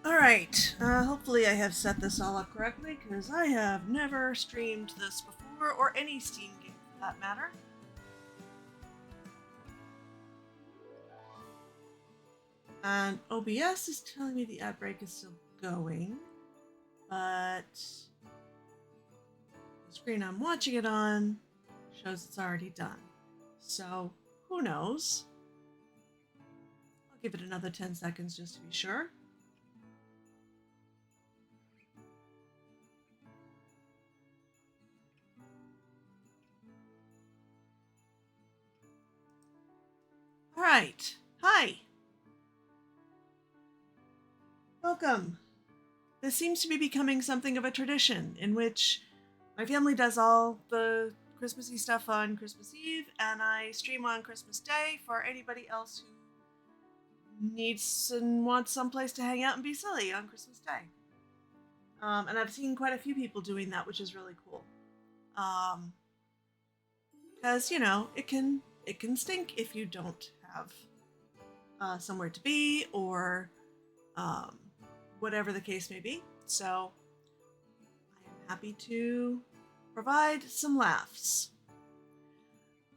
Alright, hopefully I have set this all up correctly, because I have never streamed this before, or any Steam game for that matter. And OBS is telling me the ad break is still going, but the screen I'm watching it on shows it's already done. So, who knows? I'll give it another 10 seconds just to be sure. Alright, hi! Welcome! This seems to be becoming something of a tradition in which my family does all the Christmassy stuff on Christmas Eve, and I stream on Christmas Day for anybody else who needs and wants someplace to hang out and be silly on Christmas Day. And I've seen quite a few people doing that, which is really cool. Because it can stink if you don't have somewhere to be or um, whatever the case may be. So I am happy to provide some laughs.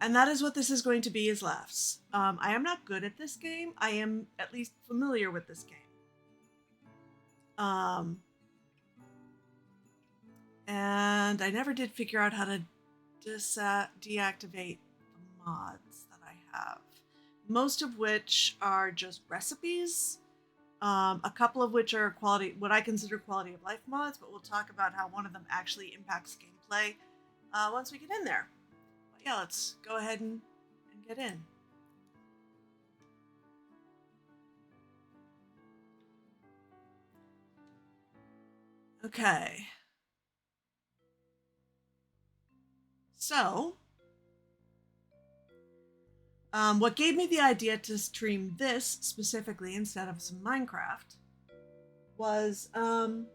And that is what this is going to be, is laughs. I am not good at this game. I am at least familiar with this game. And I never did figure out how to deactivate the mods that I have. Most of which are just recipes. A couple of which are what I consider quality of life mods, but we'll talk about how one of them actually impacts gameplay once we get in there. But yeah, let's go ahead and get in. Okay. So, what gave me the idea to stream this specifically instead of some Minecraft was the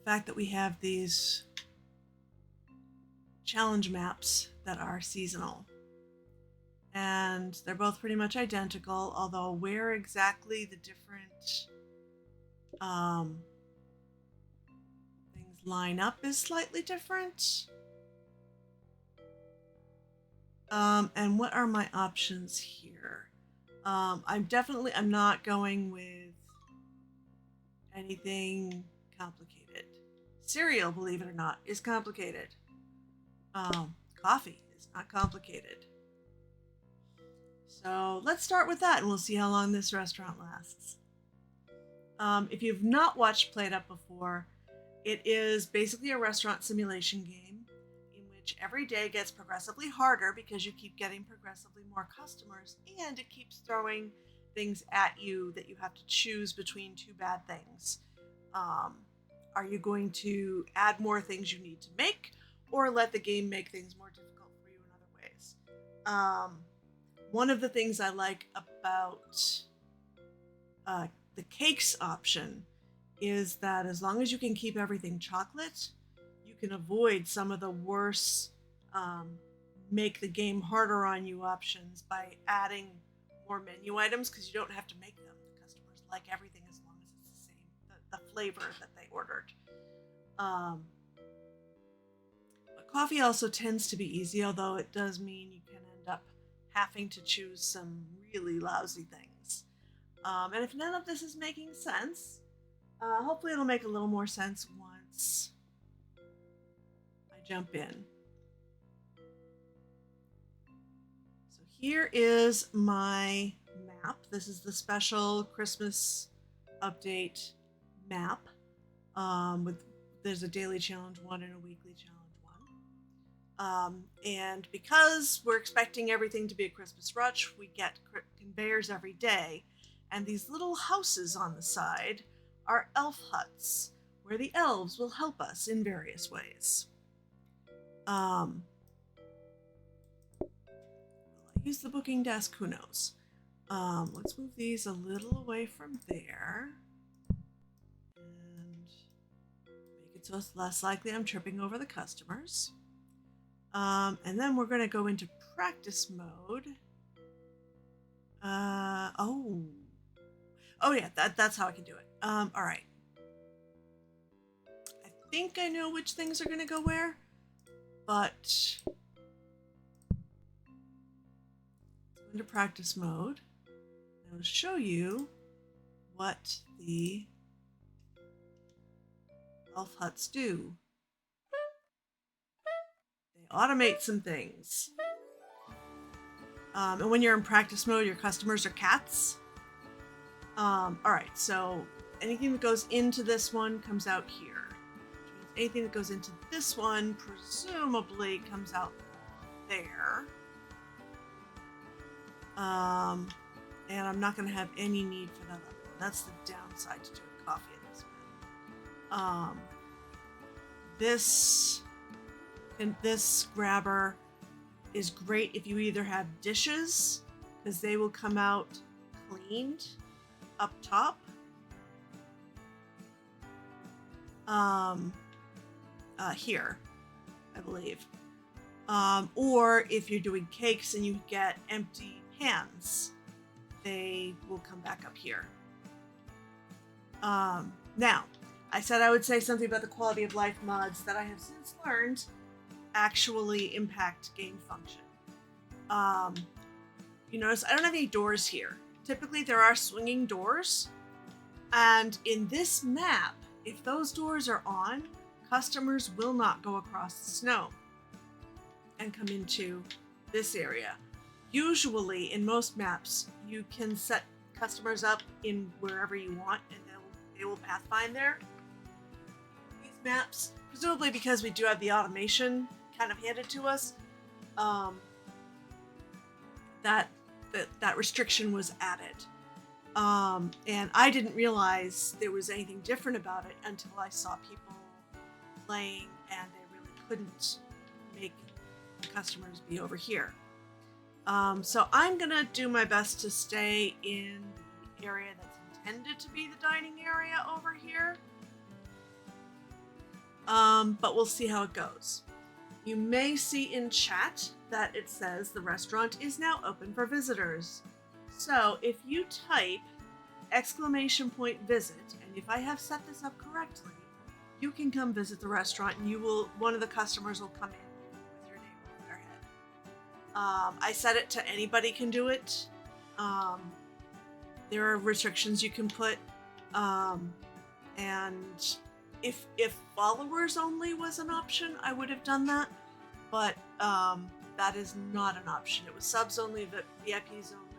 fact that we have these challenge maps that are seasonal. And they're both pretty much identical, although where exactly the different things line up is slightly different. And what are my options here? I'm not going with anything complicated. Cereal, believe it or not, is complicated. Coffee is not complicated. So let's start with that, and we'll see how long this restaurant lasts. If you've not watched PlateUp before, it is basically a restaurant simulation game in which every day gets progressively harder because you keep getting progressively more customers, and it keeps throwing things at you that you have to choose between two bad things. Are you going to add more things you need to make, or let the game make things more difficult for you in other ways? One of the things I like about the cakes option is that as long as you can keep everything chocolate, you can avoid some of the worse make the game harder on you options by adding more menu items, because you don't have to make them. The customers like everything as long as it's the same, the flavor that they ordered. But coffee also tends to be easy, although it does mean you can end up having to choose some really lousy things. And if none of this is making sense, hopefully it'll make a little more sense once I jump in. So here is my map. This is the special Christmas update map. There's a daily challenge one and a weekly challenge one. And because we're expecting everything to be a Christmas rush, we get conveyors every day. And these little houses on the side are elf huts, where the elves will help us in various ways. Will I use the booking desk? Who knows? Let's move these a little away from there. And make it so it's less likely I'm tripping over the customers. And then we're going to go into practice mode. Oh. Oh yeah, that's how I can do it. All right. I think I know which things are gonna go where, but into practice mode. I will show you what the elf huts do. They automate some things. And when you're in practice mode, your customers are cats. All right, so anything that goes into this one comes out here. Which means anything that goes into this one presumably comes out there. And I'm not going to have any need for that other one. That's the downside to doing coffee in this one. This grabber is great if you either have dishes, because they will come out cleaned up top. Here, I believe. Or if you're doing cakes and you get empty pans, they will come back up here. Now, I said I would say something about the quality of life mods that I have since learned actually impact game function. You notice I don't have any doors here. Typically there are swinging doors, and in this map, if those doors are on, customers will not go across the snow and come into this area. Usually in most maps, you can set customers up in wherever you want and they will pathfind there. These maps, presumably because we do have the automation kind of handed to us, that restriction was added. And I didn't realize there was anything different about it until I saw people playing and they really couldn't make the customers be over here. So I'm gonna do my best to stay in the area that's intended to be the dining area over here. But we'll see how it goes. You may see in chat that it says the restaurant is now open for visitors. So if you type !visit, and if I have set this up correctly, you can come visit the restaurant and one of the customers will come in with your name over their head. I set it to anybody can do it. There are restrictions you can put, and if followers only was an option, I would have done that, but that is not an option. It was subs only, VIPs only,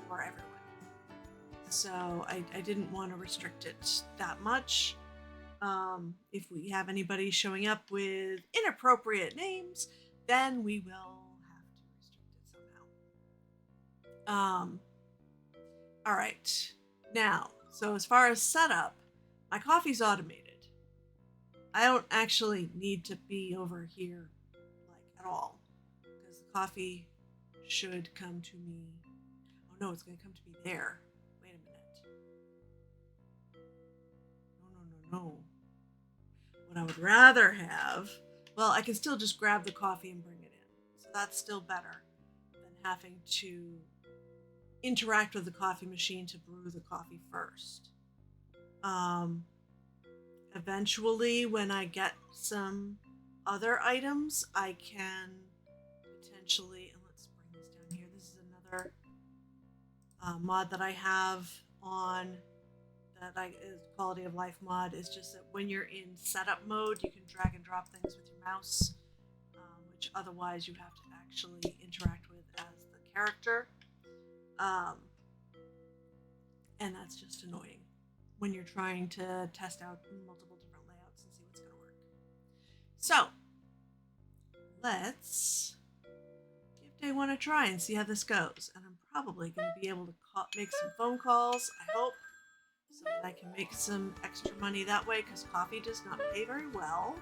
for everyone. So I didn't want to restrict it that much. If we have anybody showing up with inappropriate names, then we will have to restrict it somehow. All right. Now, so as far as setup, my coffee's automated. I don't actually need to be over here at all, because the coffee should come to me. Oh no, it's going to come to me there. Wait a minute. No. What I would rather have, well, I can still just grab the coffee and bring it in. So that's still better than having to interact with the coffee machine to brew the coffee first. Eventually, when I get some other items, I can potentially, and let's bring this down here. This is another mod that I have on quality of life mod, is just that when you're in setup mode, you can drag and drop things with your mouse, which otherwise you have to actually interact with as the character. And that's just annoying when you're trying to test out multiple different layouts and see what's going to work. So let's give day one a try and see how this goes. And I'm probably going to be able to make some phone calls, I hope, so that I can make some extra money that way, because coffee does not pay very well.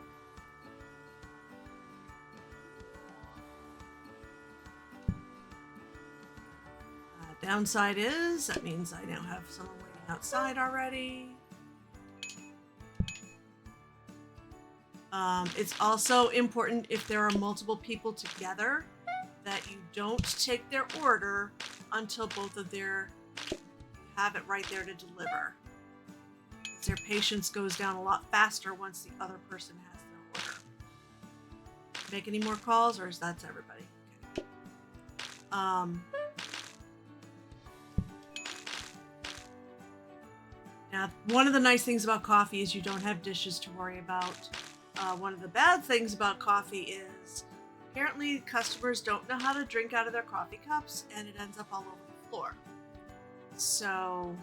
Downside is, that means I now have someone waiting outside already. It's also important, if there are multiple people together, that you don't take their order until both of their have it right there to deliver. Their patience goes down a lot faster once the other person has their order. Make any more calls, or is that everybody? Okay. Now, one of the nice things about coffee is you don't have dishes to worry about. One of the bad things about coffee is apparently customers don't know how to drink out of their coffee cups, and it ends up all over the floor. So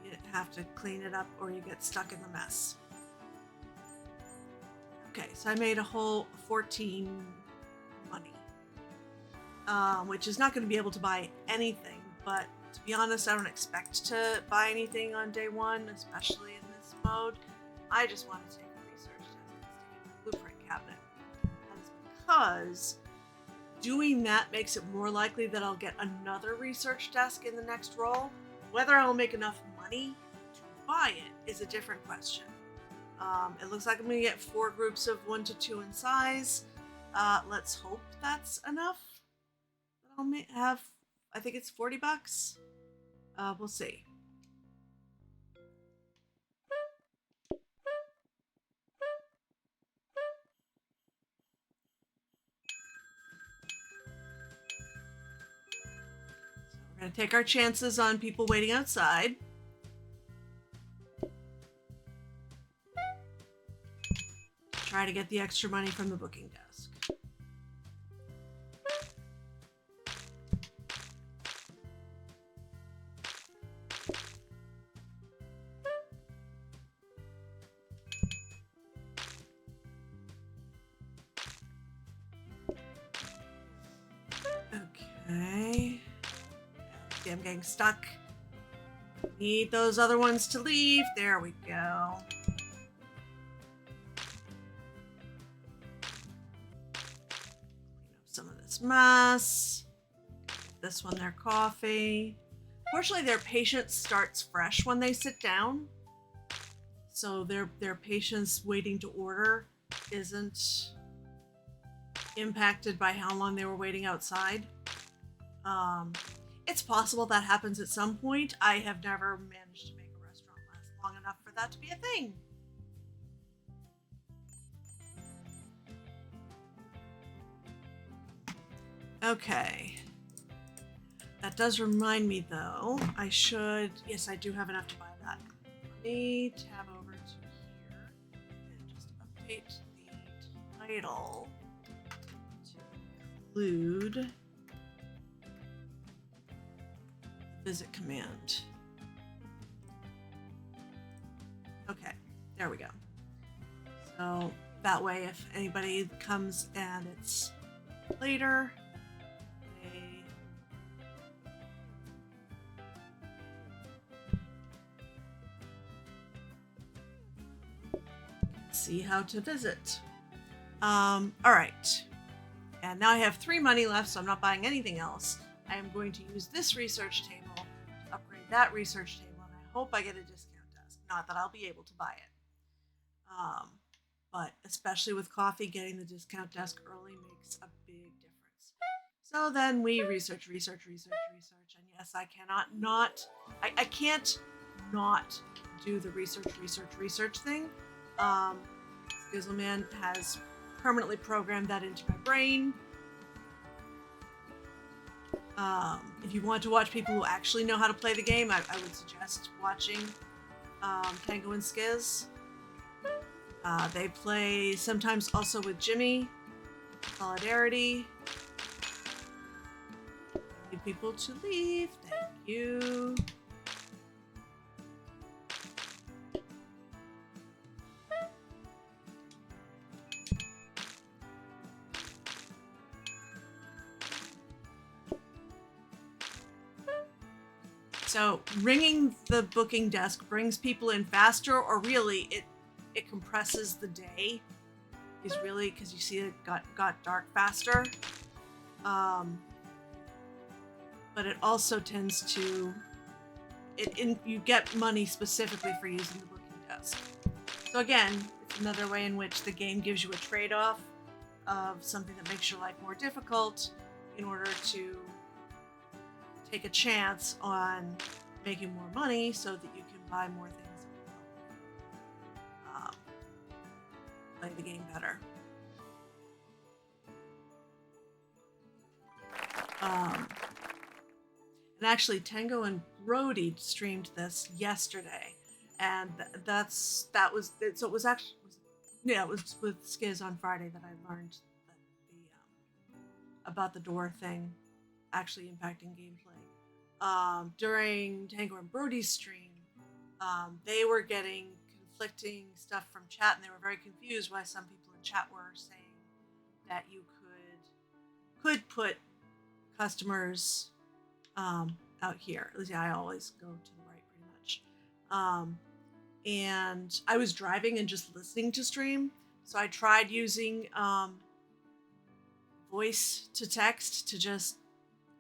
you have to clean it up or you get stuck in the mess. Okay, so I made a whole 14 money, which is not going to be able to buy anything, but to be honest, I don't expect to buy anything on day one, especially in this mode. I just want to take a research test and stick it in my blueprint cabinet. That is because doing that makes it more likely that I'll get another research desk in the next roll. Whether I'll make enough money to buy it is a different question. It looks like I'm going to get 4 groups of 1 to 2 in size. Let's hope that's enough. I'll have, I think it's $40. We'll see. So we're going to take our chances on people waiting outside. Try to get the extra money from the booking desk. Okay. See, I'm getting stuck. Need those other ones to leave. There we go. Some of this mess. This one, their coffee. Fortunately, their patience starts fresh when they sit down. So their patience waiting to order isn't impacted by how long they were waiting outside. It's possible that happens at some point. I have never managed to make a restaurant last long enough for that to be a thing. Okay. That does remind me, though, I should... Yes, I do have enough to buy that. Let me tab over to here and just update the title to include visit command. Okay, there we go. So that way, if anybody comes and it's later, see how to visit. All right. And now I have 3 money left, so I'm not buying anything else. I am going to use this research table to upgrade that research table, and I hope I get a discount desk. Not that I'll be able to buy it. But especially with coffee, getting the discount desk early makes a big difference. So then we research, and yes, I can't not do the research thing. Gizzleman has permanently programmed that into my brain. If you want to watch people who actually know how to play the game, I would suggest watching Tango and Skiz. They play sometimes also with Jimmy. Solidarity. I need people to leave. Thank you. So ringing the booking desk brings people in faster, or really it compresses the day. Is really because you see it got dark faster. But it also tends to you get money specifically for using the booking desk. So again, it's another way in which the game gives you a trade-off. of something that makes your life more difficult in order to take a chance on making more money so that you can buy more things that will play the game better. And actually, Tango and Brody streamed this yesterday, and it was with Skiz on Friday that I learned that about the door thing actually impacting gameplay. During Tango and Brody's stream, they were getting conflicting stuff from chat, and they were very confused why some people in chat were saying that you could put customers out here. At least I always go to the right pretty much. And I was driving and just listening to stream, so I tried using voice to text to just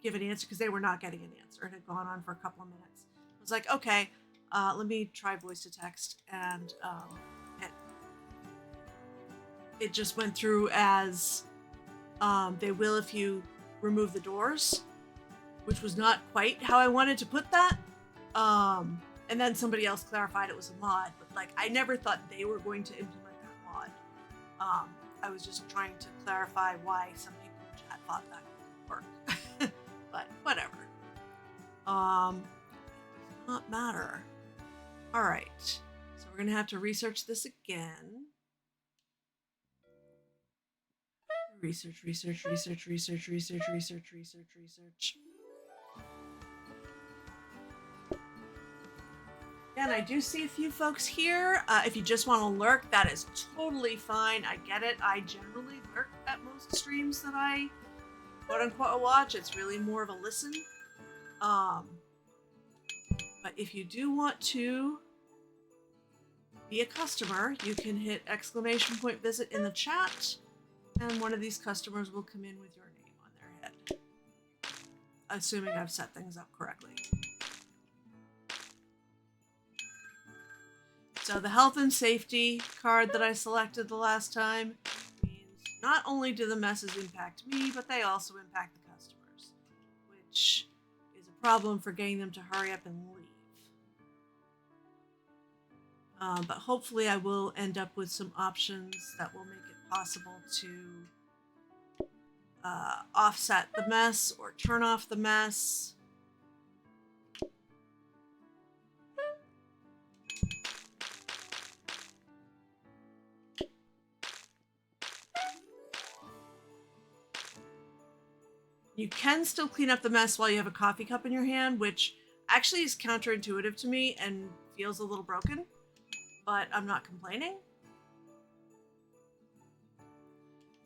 give an answer because they were not getting an answer. It had gone on for a couple of minutes. I was like, okay, let me try voice to text, and it just went through as they will if you remove the doors, which was not quite how I wanted to put that. And then somebody else clarified it was a mod, but like I never thought they were going to implement that mod. I was just trying to clarify why some people in chat thought that would work. But whatever. Does not matter. All right. So we're gonna have to research this again. Research. And I do see a few folks here. If you just want to lurk, that is totally fine. I get it. I generally lurk at most streams that I quote unquote watch. It's really more of a listen. But if you do want to be a customer, you can hit !visit in the chat, and one of these customers will come in with your name on their head. Assuming I've set things up correctly. So the health and safety card that I selected the last time means not only do the messes impact me, but they also impact the customers, which is a problem for getting them to hurry up and leave. But hopefully I will end up with some options that will make it possible to offset the mess or turn off the mess. You can still clean up the mess while you have a coffee cup in your hand, which actually is counterintuitive to me and feels a little broken, but I'm not complaining.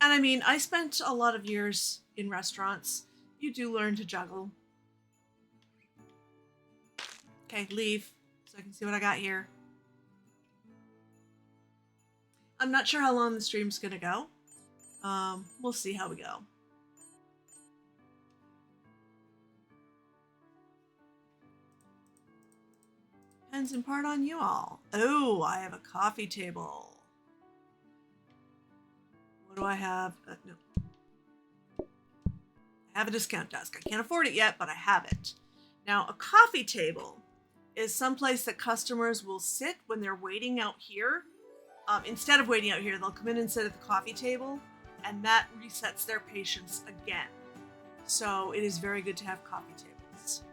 And I mean, I spent a lot of years in restaurants. You do learn to juggle. Okay, leave so I can see what I got here. I'm not sure how long the stream's gonna go. We'll see how we go. Depends in part on you all. Oh, I have a coffee table. What do I have? No. I have a discount desk. I can't afford it yet, but I have it. Now, a coffee table is someplace that customers will sit when they're waiting out here. Instead of waiting out here, they'll come in and sit at the coffee table, and that resets their patience again. So it is very good to have coffee tables.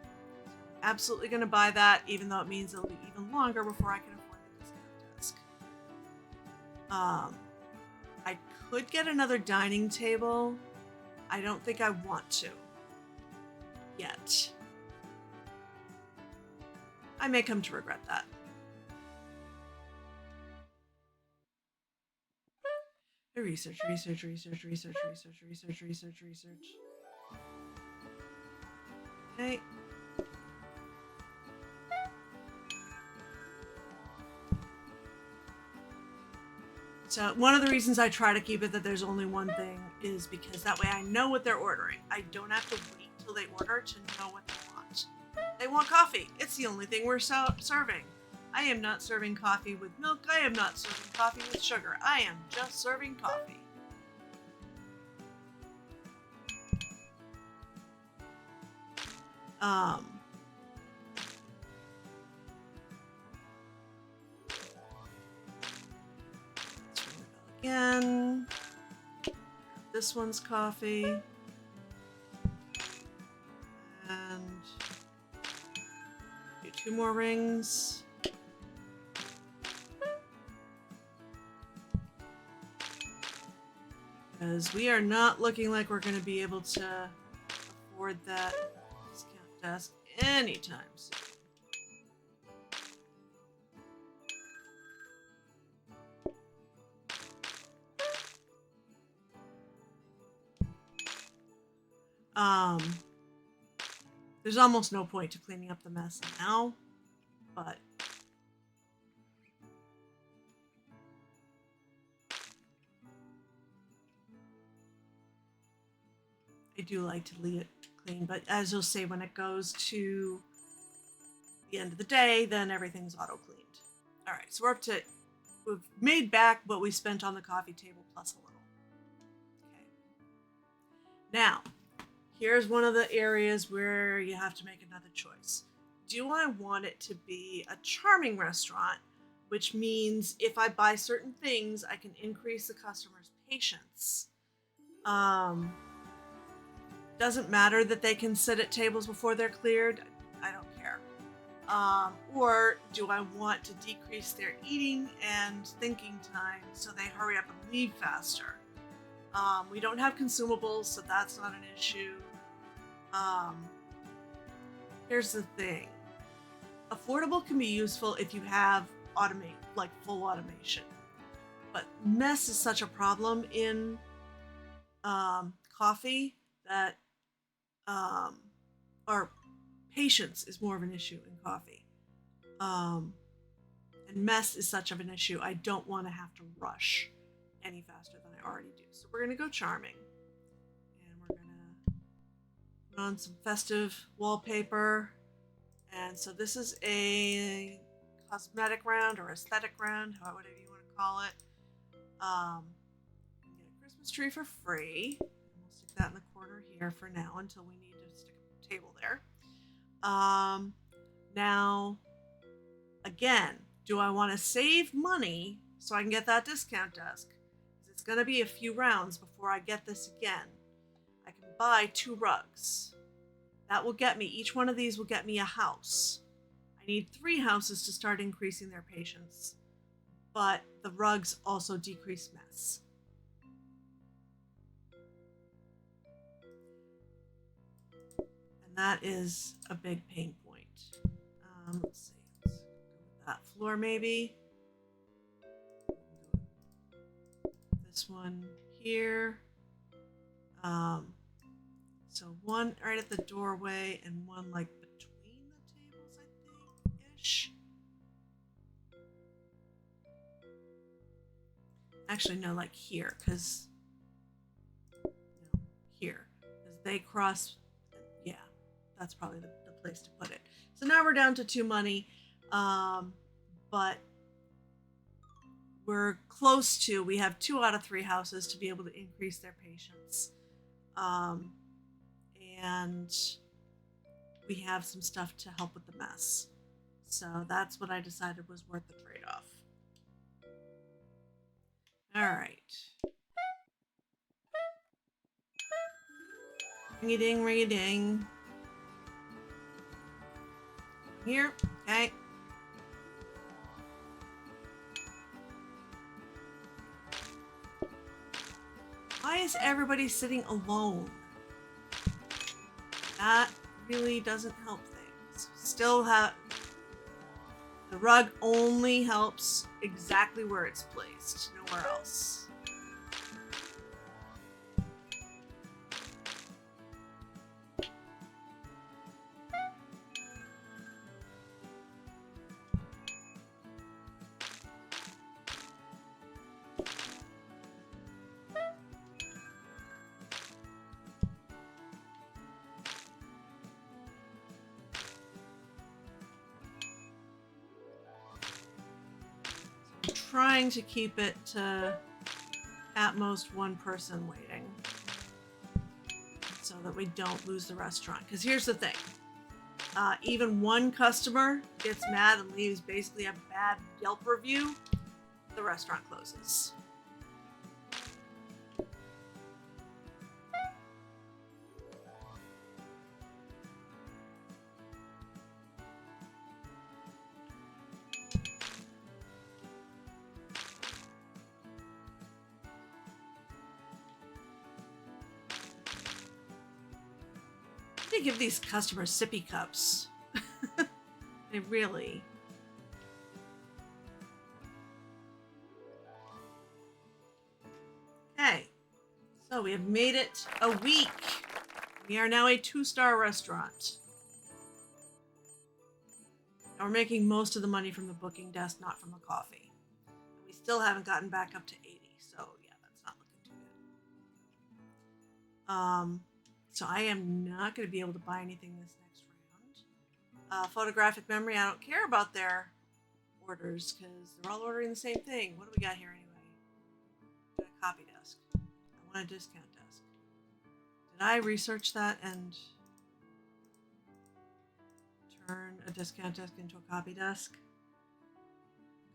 Absolutely going to buy that, even though it means it'll be even longer before I can afford the discount desk. I could get another dining table. I don't think I want to yet. I may come to regret that. Research. Okay. So one of the reasons I try to keep it that there's only one thing is because that way I know what they're ordering. I don't have to wait till they order to know what they want. They want coffee. It's the only thing we're serving. I am not serving coffee with milk. I am not serving coffee with sugar. I am just serving coffee. Um, let's ring the bell again. This one's coffee. And do 2 more rings. Because we are not looking like we're going to be able to afford that discount desk anytime soon. There's almost no point to cleaning up the mess now, but I do like to leave it clean. But as you'll say, when it goes to the end of the day, then everything's auto-cleaned. All right, so we've made back what we spent on the coffee table plus a little. Okay. Now, here's one of the areas where you have to make another choice. Do I want it to be a charming restaurant, which means if I buy certain things, I can increase the customer's patience? Doesn't matter that they can sit at tables before they're cleared. I don't care. Or do I want to decrease their eating and thinking time so they hurry up and leave faster? We don't have consumables, so that's not an issue. Here's the thing. Affordable can be useful if you have full automation. But mess is such a problem in coffee that or patience is more of an issue in coffee. And mess is such of an issue. I don't want to have to rush any faster than I already do. So we're going to go charming. And we're going to put on some festive wallpaper. And so this is a cosmetic round or aesthetic round, whatever you want to call it. Get a Christmas tree for free. We'll stick that in the corner here for now until we need to stick a table there. Now, again, do I want to save money so I can get that discount desk? Because it's going to be a few rounds before I get this again. I can buy 2 rugs. That will get me, each one of these will get me a house. I need 3 houses to start increasing their patience. But the rugs also decrease mess. And that is a big pain point. Let's see. Let's go with that floor maybe. This one here. So one right at the doorway and one like between the tables, I think, ish. Actually, no, like here, because here, because they cross. Yeah, that's probably the place to put it. So now we're down to 2 money, but we're close to. We have 2 out of 3 houses to be able to increase their patience. And we have some stuff to help with the mess. So that's what I decided was worth the trade-off. All right. Ring-a-ding, ring-a-ding. Here, okay. Why is everybody sitting alone? That really doesn't help things. Still have the rug only helps exactly where it's placed, nowhere else. Trying to keep it to at most 1 person waiting so that we don't lose the restaurant. Because here's the thing. even one customer gets mad and leaves basically a bad Yelp review, the restaurant closes. They give these customers sippy cups. They really. Okay, so we have made it a week. We are now a 2-star restaurant. And we're making most of the money from the booking desk, not from the coffee. We still haven't gotten back up to 80, so yeah, that's not looking too good. So I am not going to be able to buy anything this next round. Photographic memory, I don't care about their orders because they're all ordering the same thing. What do we got here anyway? We got a copy desk. I want a discount desk. Did I research that and turn a discount desk into a copy desk?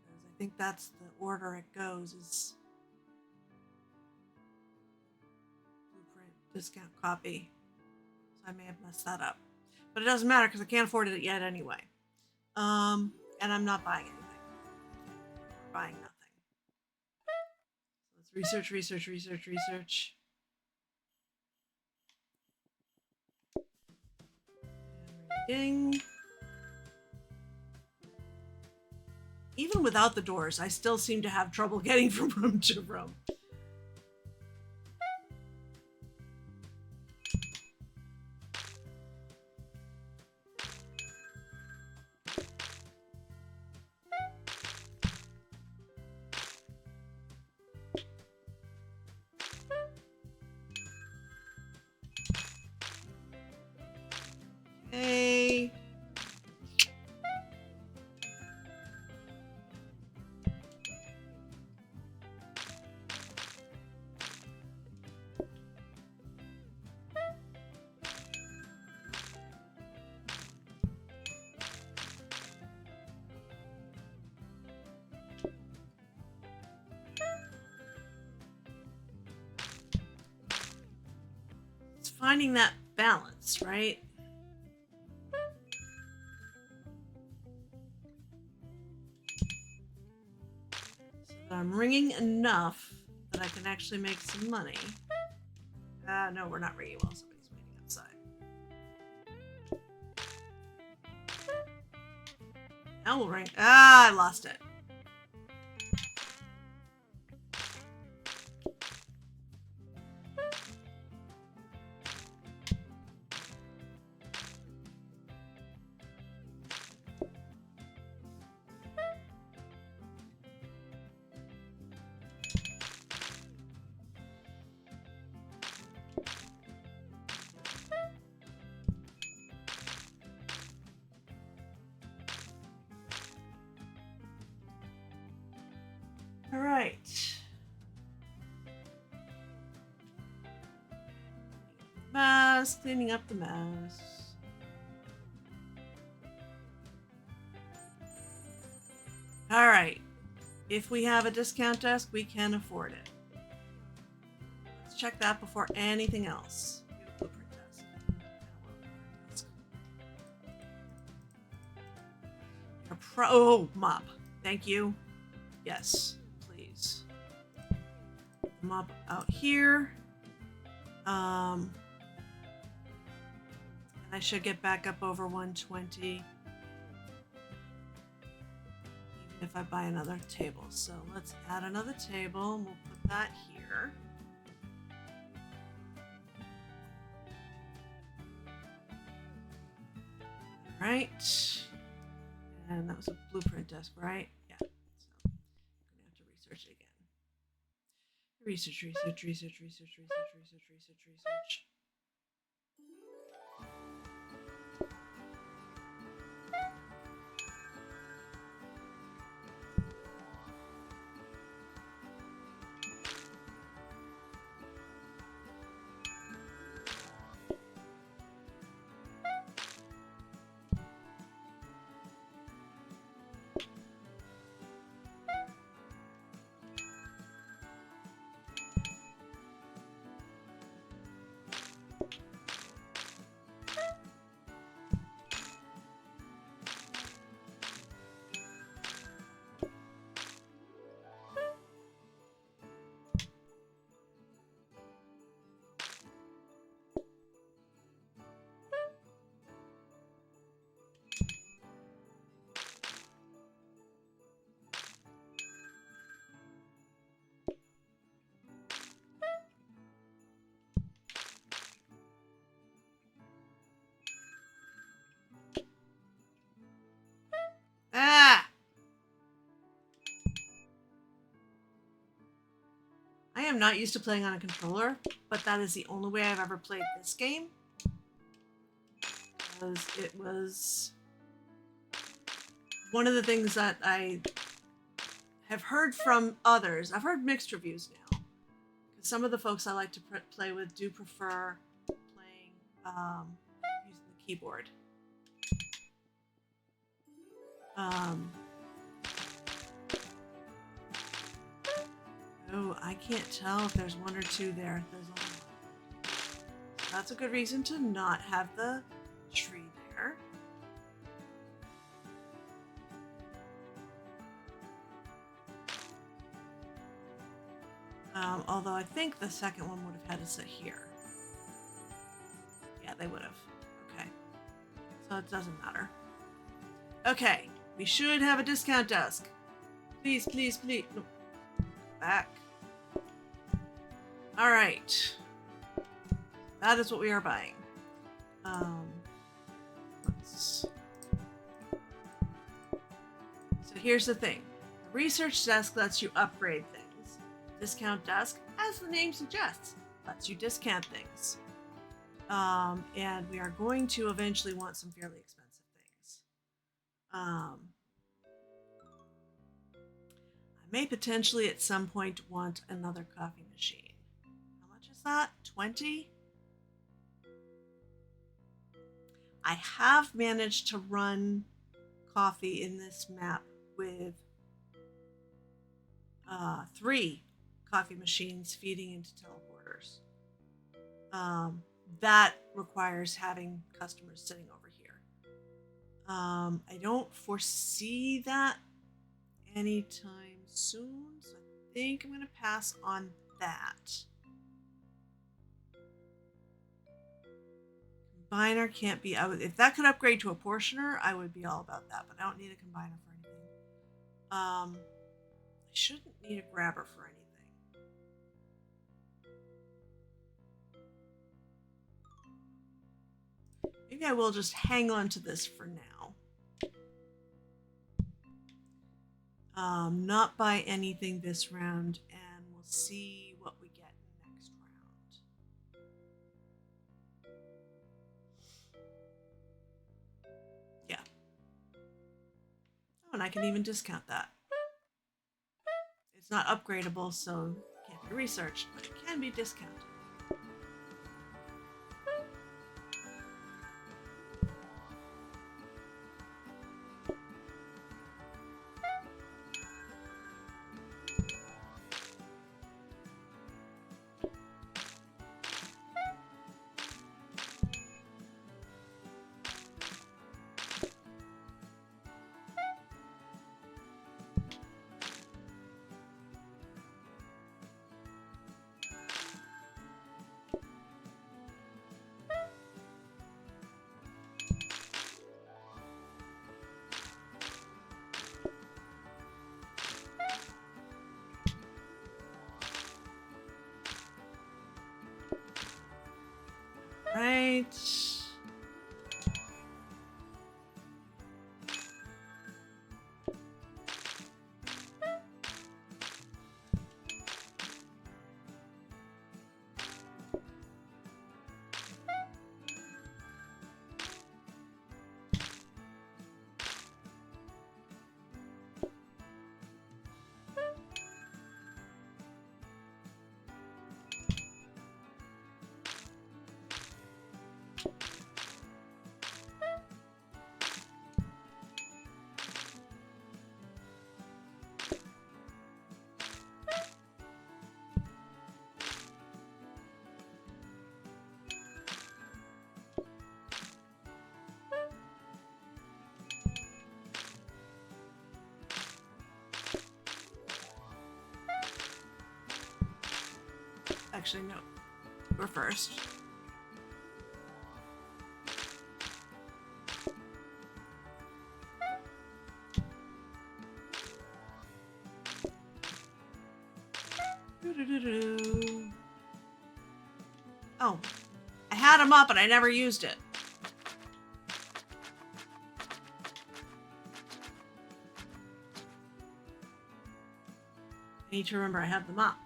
Because I think that's the order it goes is blueprint, discount, copy. So I may have messed that up. But it doesn't matter because I can't afford it yet anyway. And I'm not buying anything. We're buying nothing. So let's research. Reading. Even without the doors, I still seem to have trouble getting from room to room. Okay. It's finding that balance, right? I'm ringing enough that I can actually make some money. No, we're not ringing while somebody's waiting outside. Now we'll ring. I lost it. All right. Mess, cleaning up the mess. All right. If we have a discount desk, we can afford it. Let's check that before anything else. Blueprint desk. Oh, mop. Thank you. Yes. Mop out here. And I should get back up over 120 even if I buy another table. So let's add another table and we'll put that here. All right. And that was a blueprint desk, right? Yeah. So I'm gonna have to research it again. Research. I'm not used to playing on a controller, but that is the only way I've ever played this game. Because it was one of the things that I have heard from others. I've heard mixed reviews now. Because some of the folks I like to play with do prefer playing using the keyboard. Oh, I can't tell if there's one or two there. There's only one. So that's a good reason to not have the tree there. Although I think the second one would have had to sit here. Yeah, they would have. Okay. So it doesn't matter. Okay. We should have a discount desk. Please, please, please. No. Back. All right. That is what we are buying. So here's the thing. The research desk lets you upgrade things. Discount desk, as the name suggests, lets you discount things. And we are going to eventually want some fairly expensive things. I may potentially at some point want another coffee machine. How much is that? 20? I have managed to run coffee in this map with 3 coffee machines feeding into teleporters. That requires having customers sitting over here. I don't foresee that anytime soon, so I think I'm going to pass on that. Combiner can't be... if that could upgrade to a portioner, I would be all about that, but I don't need a combiner for anything. I shouldn't need a grabber for anything. Maybe I will just hang on to this for now. Not buy anything this round, and we'll see what we get next round. Yeah. Oh, and I can even discount that. It's not upgradable, so it can't be researched, but it can be discounted. Right. Actually, no. We're first. Oh, I had them up and I never used it. I need to remember I have them up.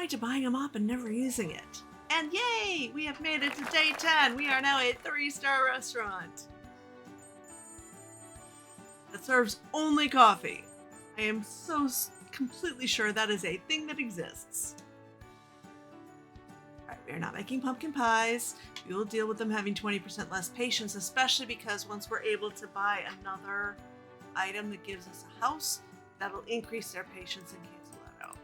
point to buying them up and never using it? And yay! We have made it to day 10. We are now a 3-star restaurant that serves only coffee. I am so completely sure that is a thing that exists. All right, we are not making pumpkin pies. We will deal with them having 20% less patience, especially because once we're able to buy another item that gives us a house, that'll increase their patience and cancel that out.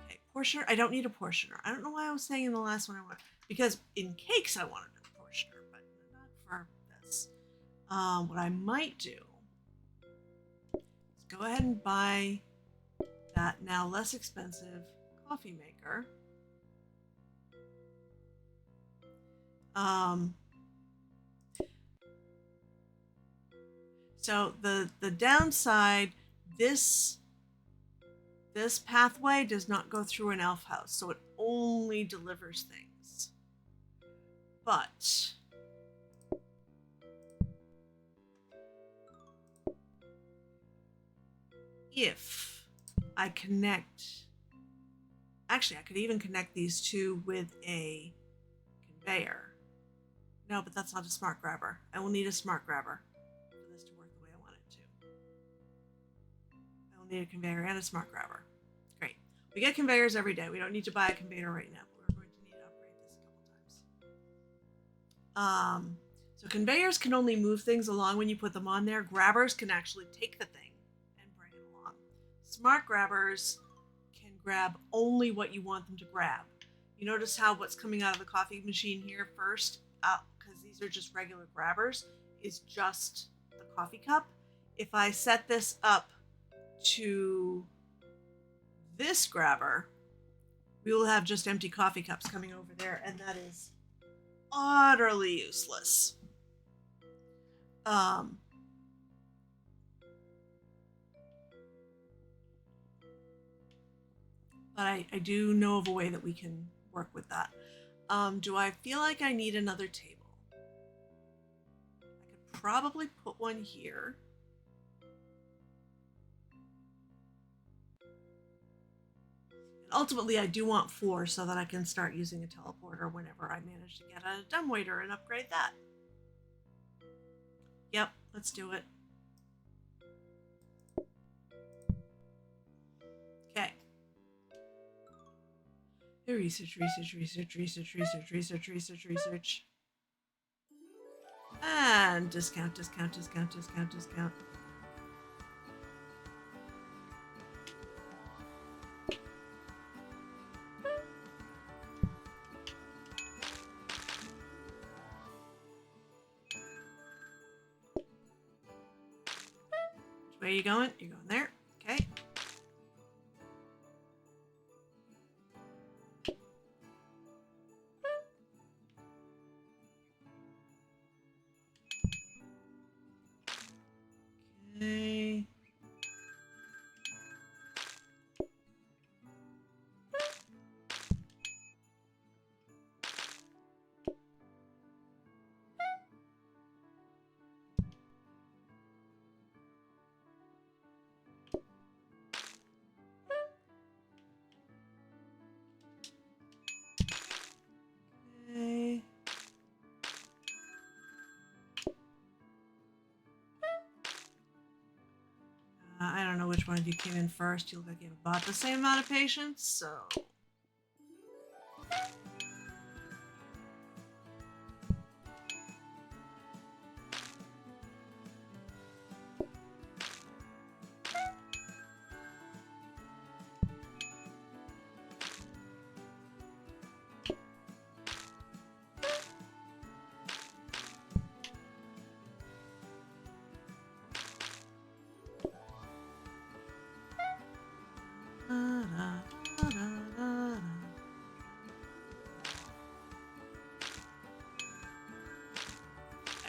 Okay, portioner. I don't need a portioner. I don't know why I was saying in the last one I want, because in cakes I wanted a portioner, but not for this. What I might do is go ahead and buy that now less expensive coffee maker. So the downside, this pathway does not go through an elf house, so it only delivers things. But if I connect, actually I could even connect these two with a conveyor. No, but that's not a smart grabber. I will need a smart grabber for this to work the way I want it to. I will need a conveyor and a smart grabber. Great. We get conveyors every day. We don't need to buy a conveyor right now, but we're going to need to upgrade this a couple times. So conveyors can only move things along when you put them on there. Grabbers can actually take the thing and bring it along. Smart grabbers can grab only what you want them to grab. You notice how what's coming out of the coffee machine here first, because these are just regular grabbers, is just the coffee cup. If I set this up to this grabber, we will have just empty coffee cups coming over there, and that is utterly useless. But I do know of a way that we can work with that. Do I feel like I need another table? I could probably put one here. And ultimately, I do want 4 so that I can start using a teleporter whenever I manage to get a dumbwaiter and upgrade that. Yep, let's do it. Okay. Research. And discount. Which way are you going? You're going there. Okay. Okay. I don't know which one of you came in first. You look like you have about the same amount of patience, so...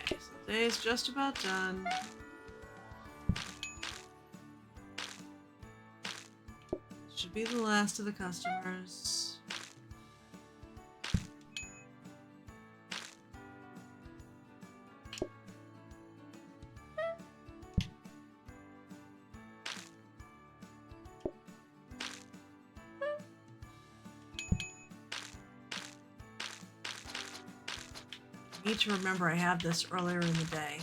Okay, so the day's just about done. Should be the last of the customers. I need to remember I had this earlier in the day.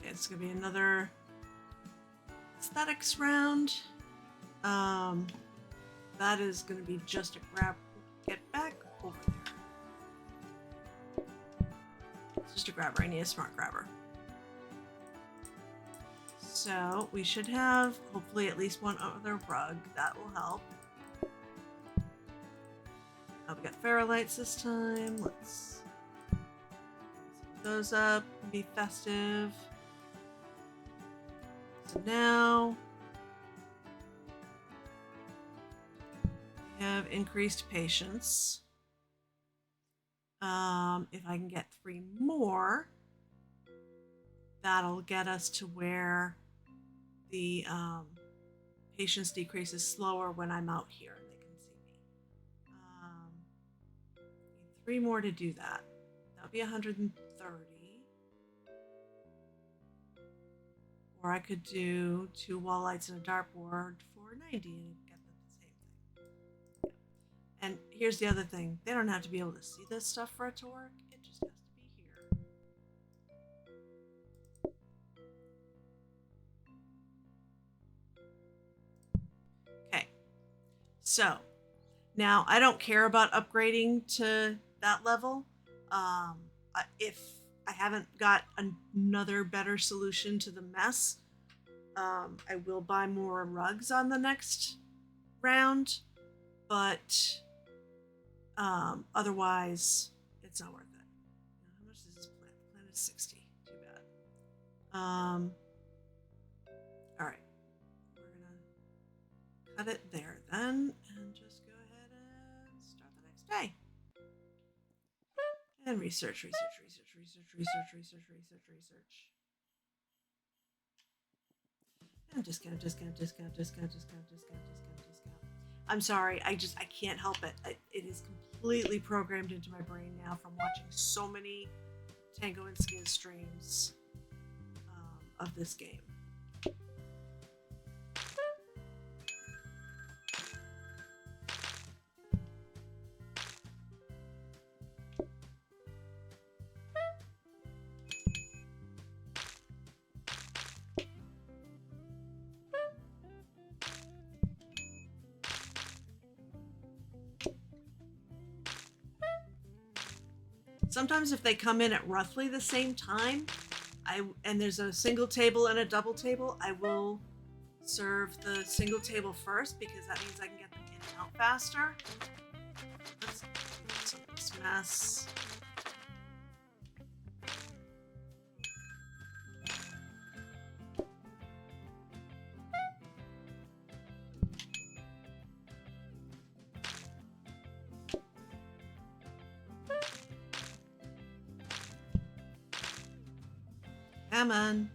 Okay, it's gonna be another aesthetics round. That is gonna be just a grab. Get back over there. It's just a grabber. I need a smart grabber. So we should have hopefully at least one other rug. That will help. Oh, we got ferrolites this time. Let's set those up and be festive. So now we have increased patience. If I can get 3 more, that'll get us to where the patience decreases slower when I'm out here and they can see me. Need 3 more to do that. That would be 130. Or I could do 2 wall lights and a dartboard for 90 and get the same thing. And here's the other thing. They don't have to be able to see this stuff for it to work. It just has to be here. Okay. So now I don't care about upgrading to that level. If I haven't got another better solution to the mess, I will buy more rugs on the next round, but otherwise it's not worth it. How much does this plant? The plant is 60. Too bad. All right, we're gonna cut it there then, and just go ahead and start the next day. And research. And discount. I'm sorry, I can't help it. It is completely programmed into my brain now from watching so many Tango and Skin streams of this game. Sometimes if they come in at roughly the same time, and there's a single table and a double table, I will serve the single table first because that means I can get them in and out faster. Let's get some of this mess. Come on.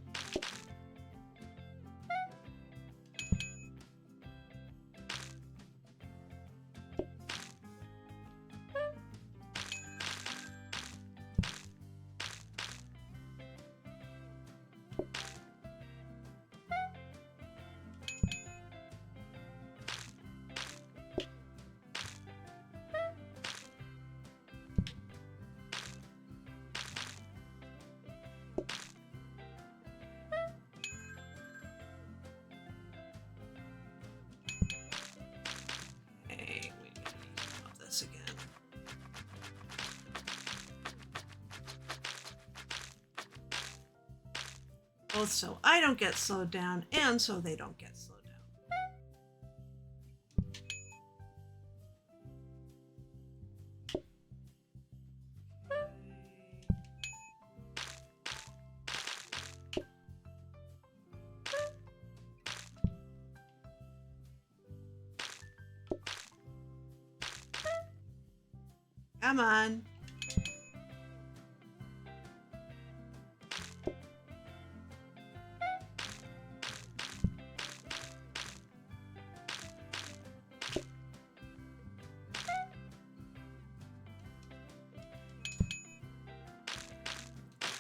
Both so I don't get slowed down and so they don't get slowed down. Come on.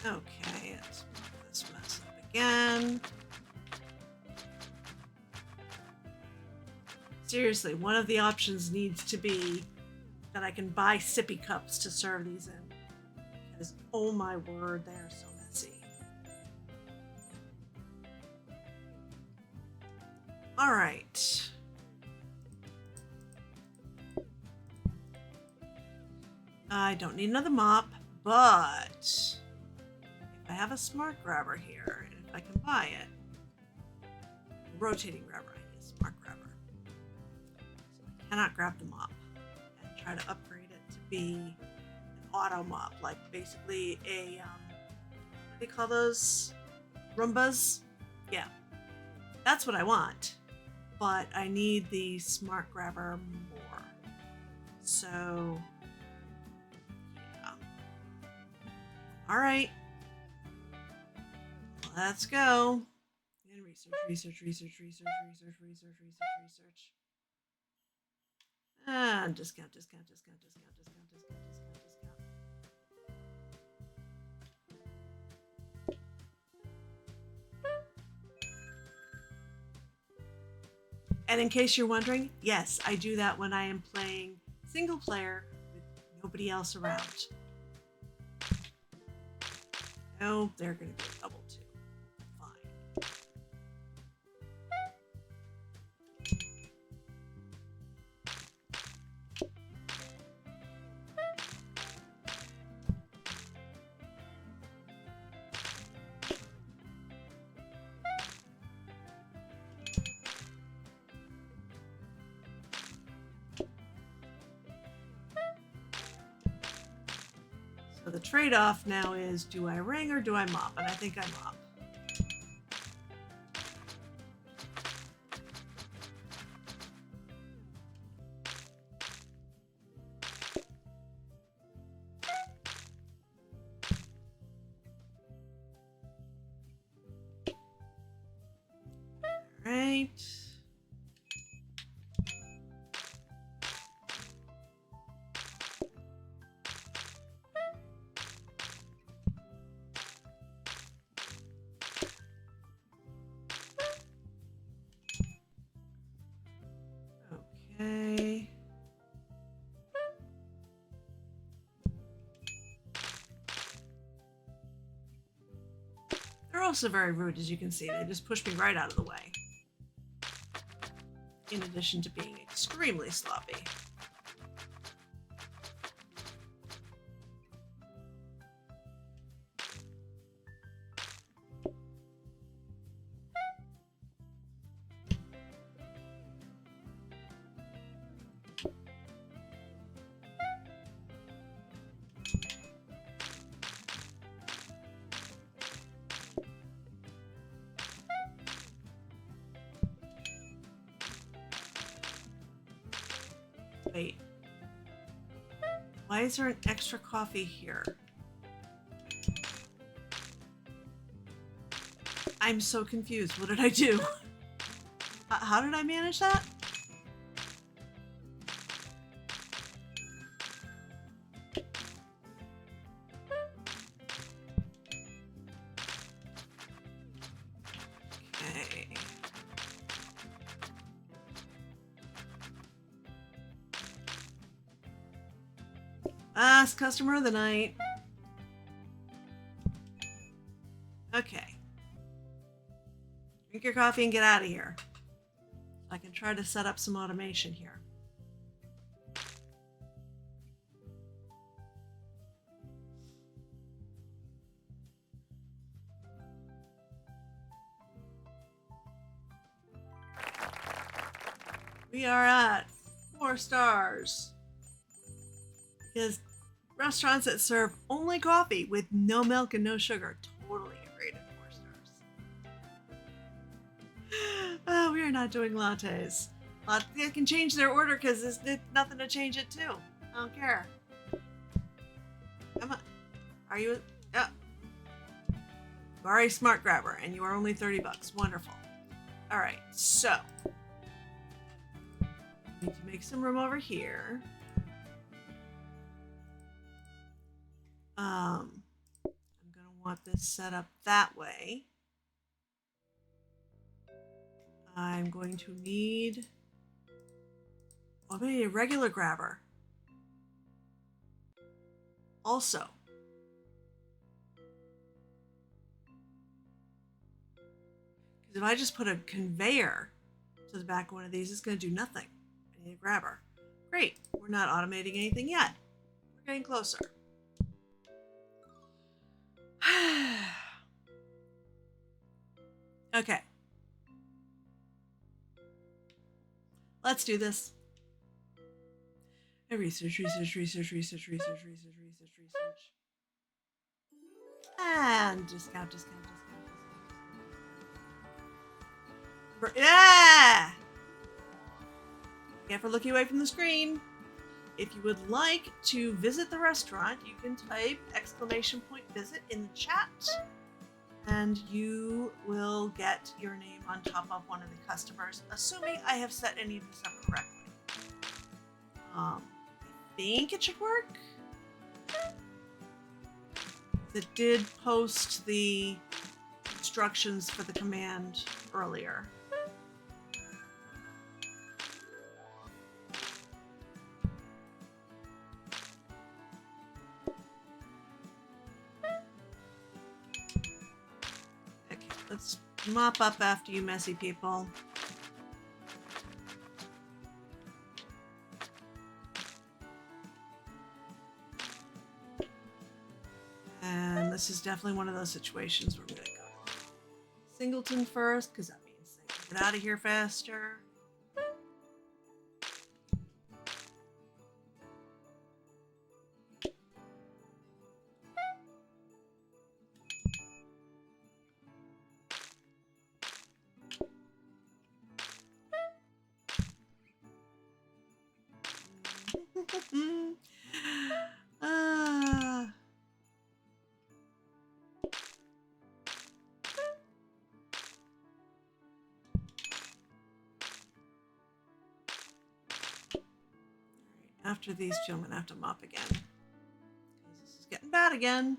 Okay, let's put this mess up again. Seriously, one of the options needs to be that I can buy sippy cups to serve these in. Because, oh my word, they are so messy. All right. I don't need another mop, but if I have a smart grabber here, and if I can buy it, rotating grabber, I need a smart grabber. So I cannot grab the mop and try to upgrade it to be an auto mop, like basically a, what do they call those? Roombas? Yeah, that's what I want, but I need the smart grabber more. So, yeah. All right. Let's go. And research. And discount. And in case you're wondering, yes, I do that when I am playing single player with nobody else around. Oh, they're going to be a double too. Fine. So the trade-off now is, do I ring or do I mop? And I think I mop. All right. Okay. They're also very rude, as you can see. They just push me right out of the way. In addition to being extremely sloppy. Wait. Why is there an extra coffee here? I'm so confused. What did I do? How did I manage that? Okay. Last customer of the night. Okay. Drink your coffee and get out of here. I can try to set up some automation here. We are at 4 stars. Because restaurants that serve only coffee with no milk and no sugar totally get rated 4 stars. Oh, we are not doing lattes. They can change their order because there's nothing to change it to. I don't care. Come on. Are you? Yeah. You are a smart grabber and you are only $30. Wonderful. All right, so need to make some room over here. I'm gonna want want this set up that way. I'm going to need maybe a regular grabber. Also, because if I just put a conveyor to the back of one of these, it's going to do nothing. I need a grabber. Great, we're not automating anything yet. We're getting closer. Okay. Let's do this. Research. And discount. Yeah! Again, for looking away from the screen. If you would like to visit the restaurant, you can type !visit in the chat, and you will get your name on top of one of the customers, assuming I have set any of this up correctly. I think it should work. It did post the instructions for the command earlier. Okay, let's mop up after you messy people. And this is definitely one of those situations where we're going to go Singleton first, because that means they can get out of here faster. After these two, I'm going to have to mop again. Because this is getting bad again.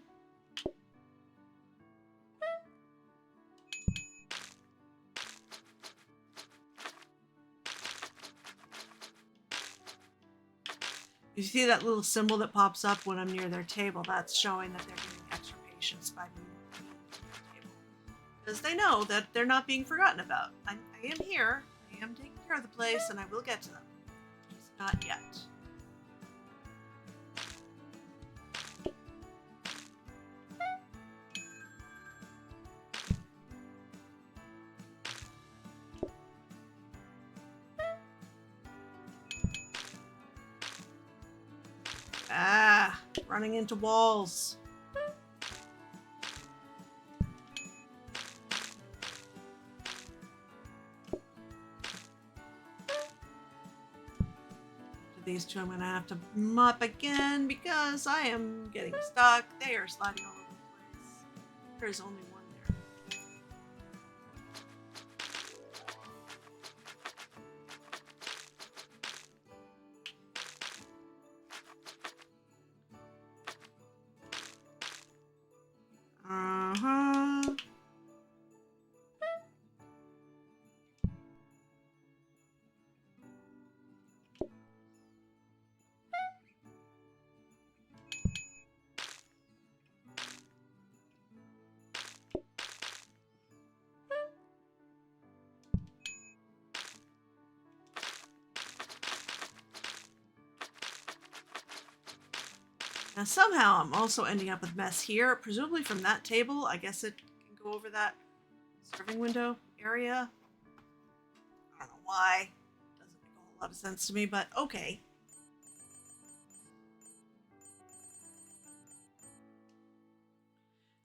You see that little symbol that pops up when I'm near their table? That's showing that they're getting extra patience by moving to their table. Because they know that they're not being forgotten about. I am here. I am taking care of the place, and I will get to them. Just not yet. Running into walls. These two I'm going to have to mop again because I am getting stuck. They are sliding all over the place. There's only one there. Now somehow I'm also ending up with mess here, presumably from that table. I guess it can go over that serving window area. I don't know why. Doesn't make a whole lot of sense to me, but okay.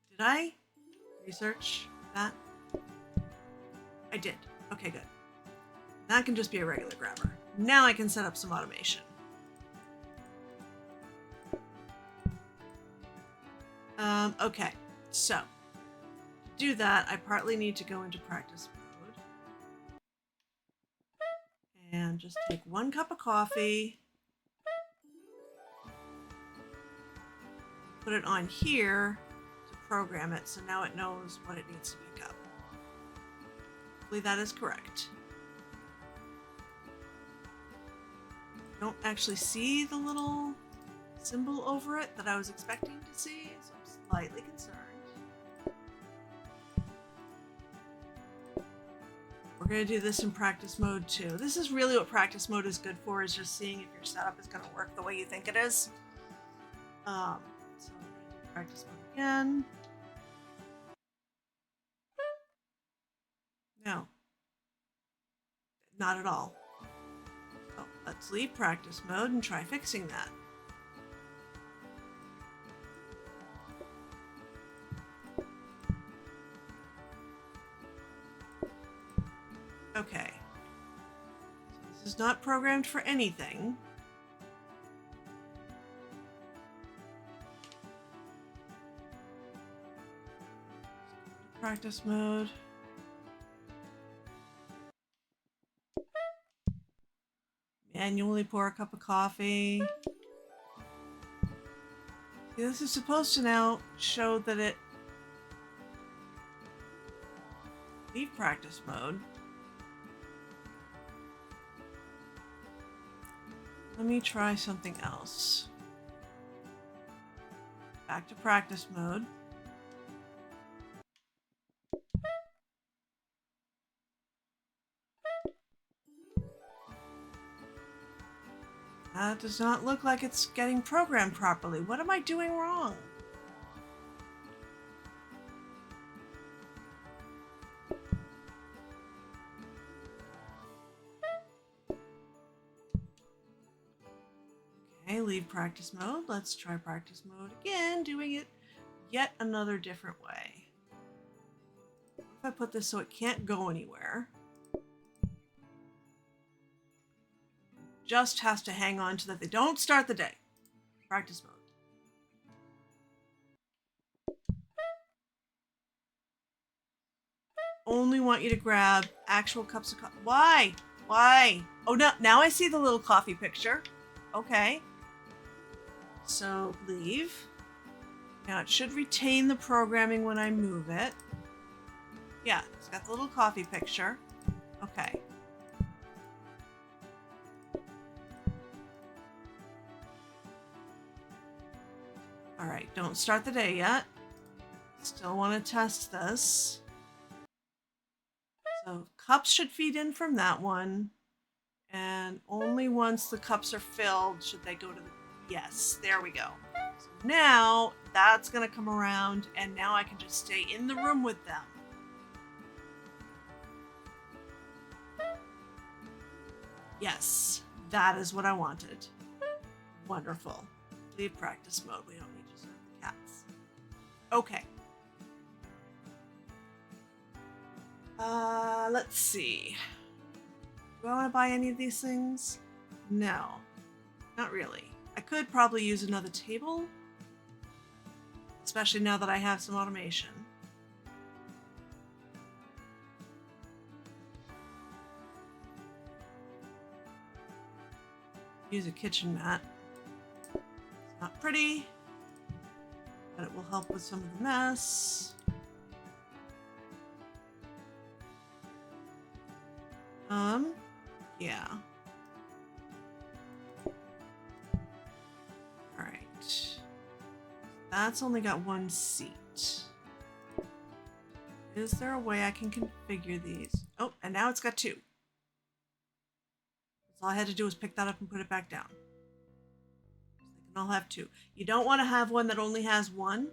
Did I research that? I did. Okay, good. That can just be a regular grabber. Now I can set up some automation. Okay, so to do that, I partly need to go into practice mode and just take 1 cup of coffee, put it on here to program it, so now it knows what it needs to pick up. Hopefully that is correct. Don't actually see the little symbol over it that I was expecting to see, so I'm slightly concerned. We're going to do this in practice mode too. This is really what practice mode is good for, is just seeing if your setup is going to work the way you think it is. So we're going to do practice mode again. No. Not at all. So let's leave practice mode and try fixing that. Okay. So this is not programmed for anything. Practice mode. Manually pour a cup of coffee. See, this is supposed to now show that it... Leave practice mode. Let me try something else. Back to practice mode. That does not look like it's getting programmed properly. What am I doing wrong? Okay, leave practice mode. Let's try practice mode again, doing it yet another different way. What if I put this so it can't go anywhere? Just has to hang on to that. They don't start the day. Practice mode. Only want you to grab actual cups of coffee. Why? Why? Oh, no, now I see the little coffee picture. Okay. So leave. Now it should retain the programming when I move it. Yeah, it's got the little coffee picture. Okay. All right, don't start the day yet. Still want to test this. So cups should feed in from that one. And only once the cups are filled should they go to the... Yes, there we go. So now that's going to come around, and now I can just stay in the room with them. Yes, that is what I wanted. Wonderful. Leave practice mode. We don't need to serve the cats. Okay. Let's see. Do I want to buy any of these things? No, not really. I could probably use another table, especially now that I have some automation. Use a kitchen mat. It's not pretty, but it will help with some of the mess. Yeah. All right. That's only got one seat. Is there a way I can configure these? Oh, and now it's got two. All I had to do was pick that up and put it back down. So they can all have two. You don't want to have one that only has one,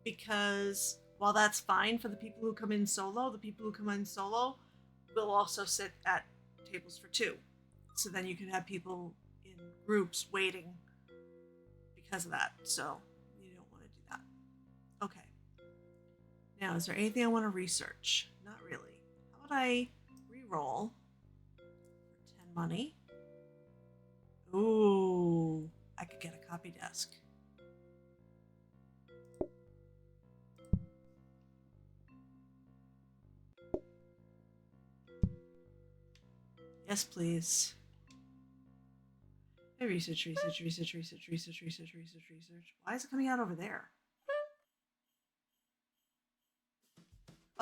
because while that's fine for the people who come in solo, the people who come in solo will also sit at tables for two. So then you can have people in groups waiting because of that. So you don't want to do that. Okay. Now, is there anything I want to research? Not really. How about I re-roll for 10 money? Ooh, I could get a copy desk. Yes, please. Hey, research. Why is it coming out over there?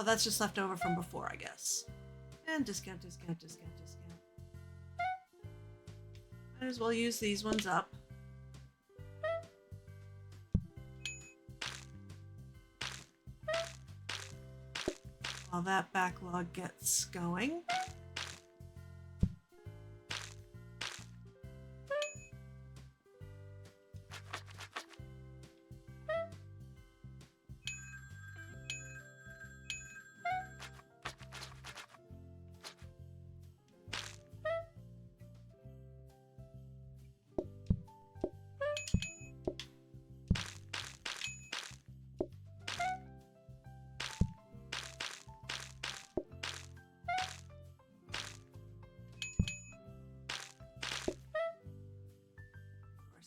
Oh, that's just left over from before, I guess. And discount, discount, discount, discount. Might as well use these ones up. While that backlog gets going.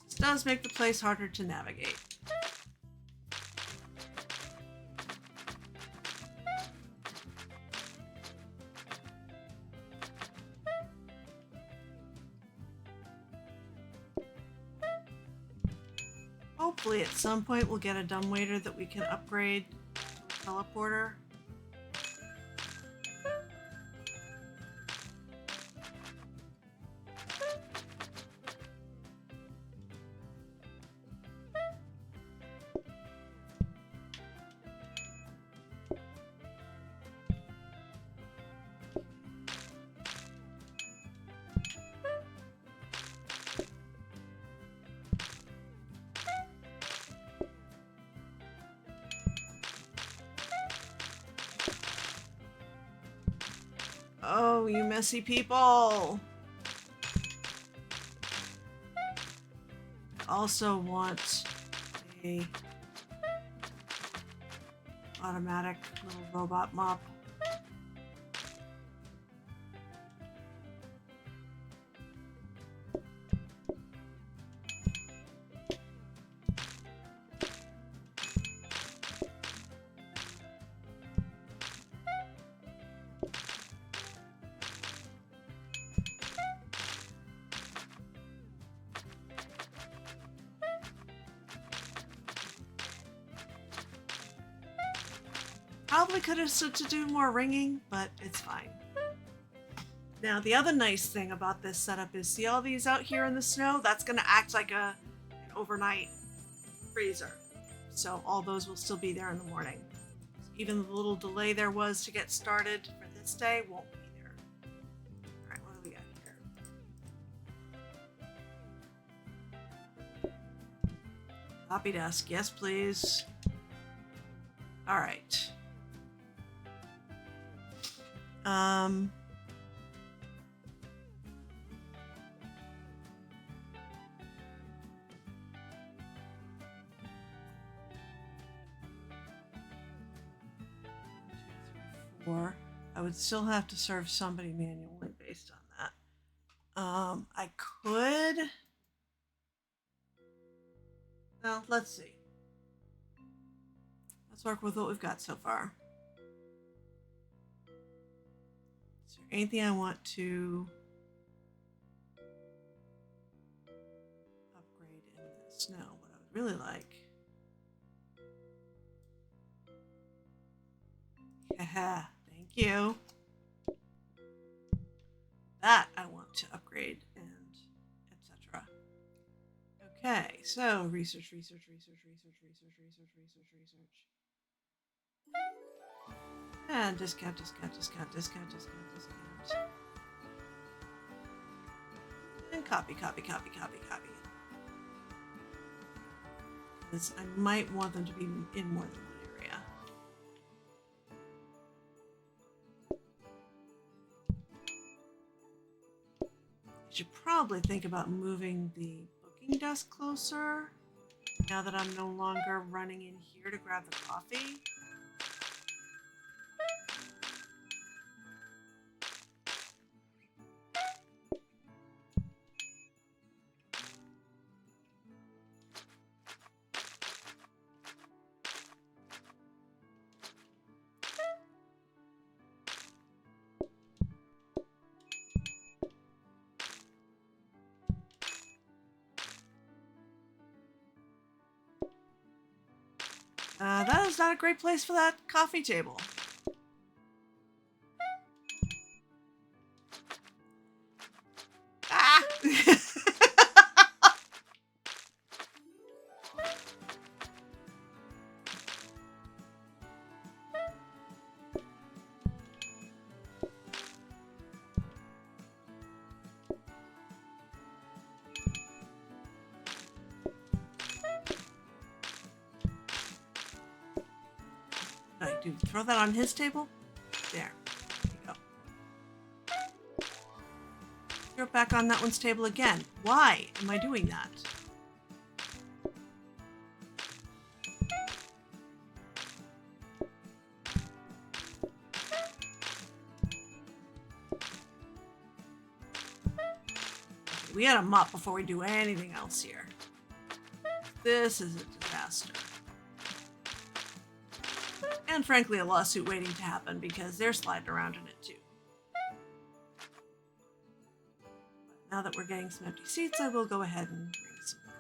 This does make the place harder to navigate. Hopefully at some point we'll get a dumbwaiter that we can upgrade to a teleporter. Oh, you messy people! I also want a automatic little robot mop. Probably could have stood to do more ringing, but it's fine. Now, the other nice thing about this setup is, see all these out here in the snow? That's going to act like an overnight freezer. So all those will still be there in the morning. So even the little delay there was to get started for this day won't be there. All right, what do we got here? Copy desk, yes please. All right. I would still have to serve somebody manually based on that. I could. Well, let's see. Let's work with what we've got so far. Is there anything I want to upgrade in this? No, what I would really like. Haha, thank you. That I want to upgrade and etc. Okay, so research. And discount. And copy. Because I might want them to be in more than one area. I should probably think about moving the booking desk closer now that I'm no longer running in here to grab the coffee. That is not a great place for that coffee table. do? Throw that on his table? There. There you go. Throw it back on that one's table again. Why am I doing that? We gotta mop before we do anything else here. This is a disaster. And frankly, a lawsuit waiting to happen because they're sliding around in it too. But now that we're getting some empty seats, I will go ahead and bring some more.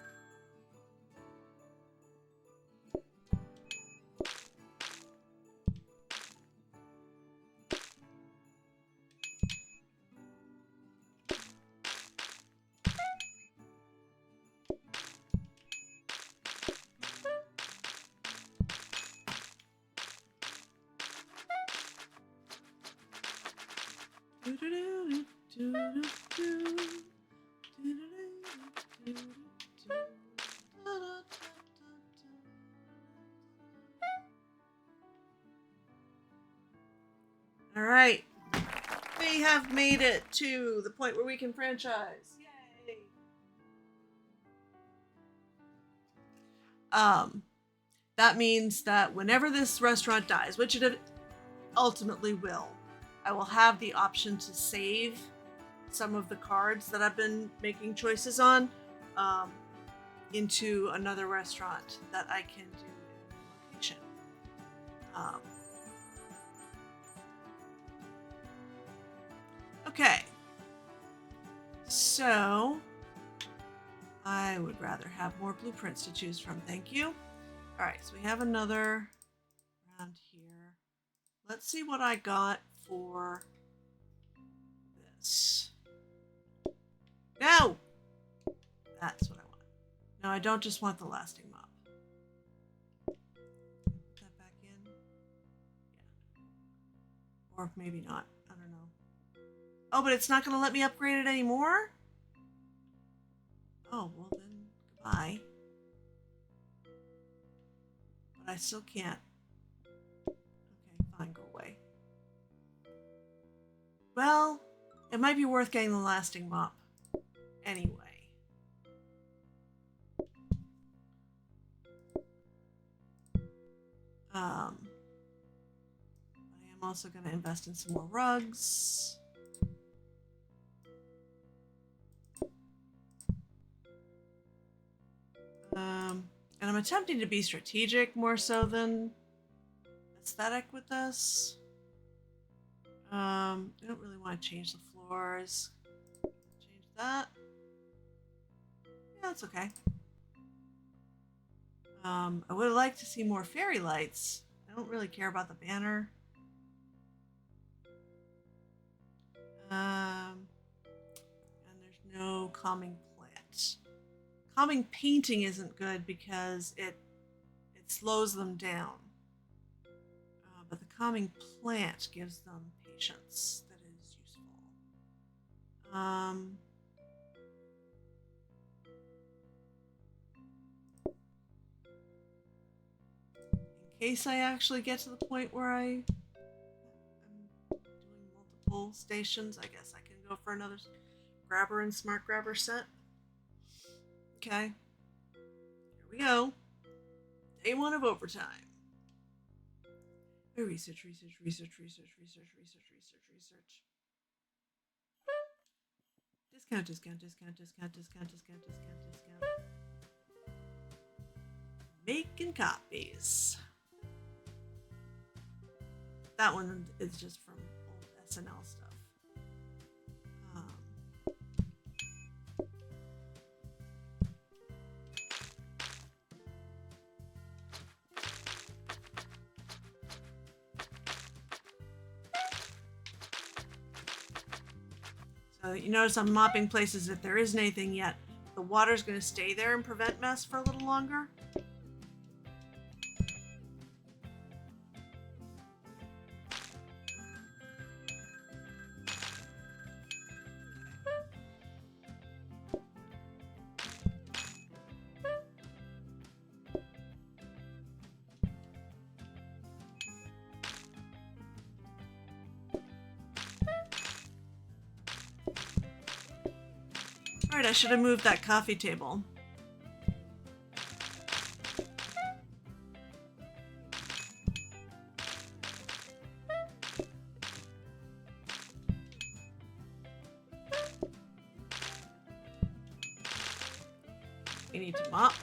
All right, we have made it to the point where we can franchise. Yay! That means that whenever this restaurant dies, which it ultimately will, I will have the option to save some of the cards that I've been making choices on into another restaurant that I can do in a location. Okay, so I would rather have more blueprints to choose from. Thank you. All right, so we have another around here. Let's see what I got for this. No! That's what I want. No, I don't just want the lasting mop. Put that back in. Yeah. Or maybe not. I don't know. Oh, but it's not going to let me upgrade it anymore? Oh, well then, goodbye. But I still can't. Okay, fine, go away. Well, it might be worth getting the lasting mop. Anyway. I am also going to invest in some more rugs. And I'm attempting to be strategic more so than aesthetic with this. I don't really want to change the floors. Change that. Yeah, that's okay. I would like to see more fairy lights. I don't really care about the banner. And there's no calming plant. Calming painting isn't good because it slows them down. But the calming plant gives them patience that is useful. In case I actually get to the point where I'm doing multiple stations, I guess I can go for another grabber and smart grabber set. Okay. Here we go. Day 1 of overtime. Research. Discount. Making copies. That one is just from old SNL stuff. So you notice I'm mopping places if there isn't anything yet. The water's going to stay there and prevent mess for a little longer. right, I should have moved that coffee table. We need to mop.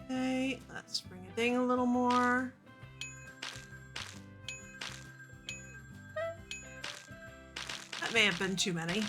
Okay, let's bring it ding a little more. That may have been too many.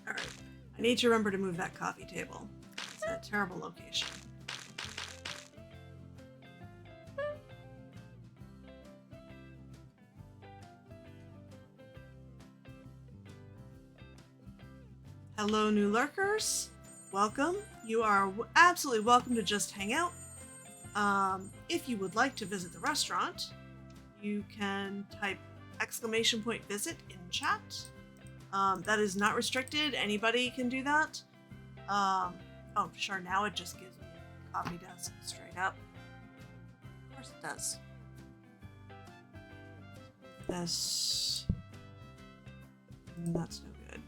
Alright, I need to remember to move that coffee table. It's in a terrible location. Hello, new lurkers. Welcome. You are absolutely welcome to just hang out. If you would like to visit the restaurant, you can type !visit in chat. That is not restricted. Anybody can do that. Oh, sure. Now it just gives me a coffee desk straight up. Of course it does. This. That's no good.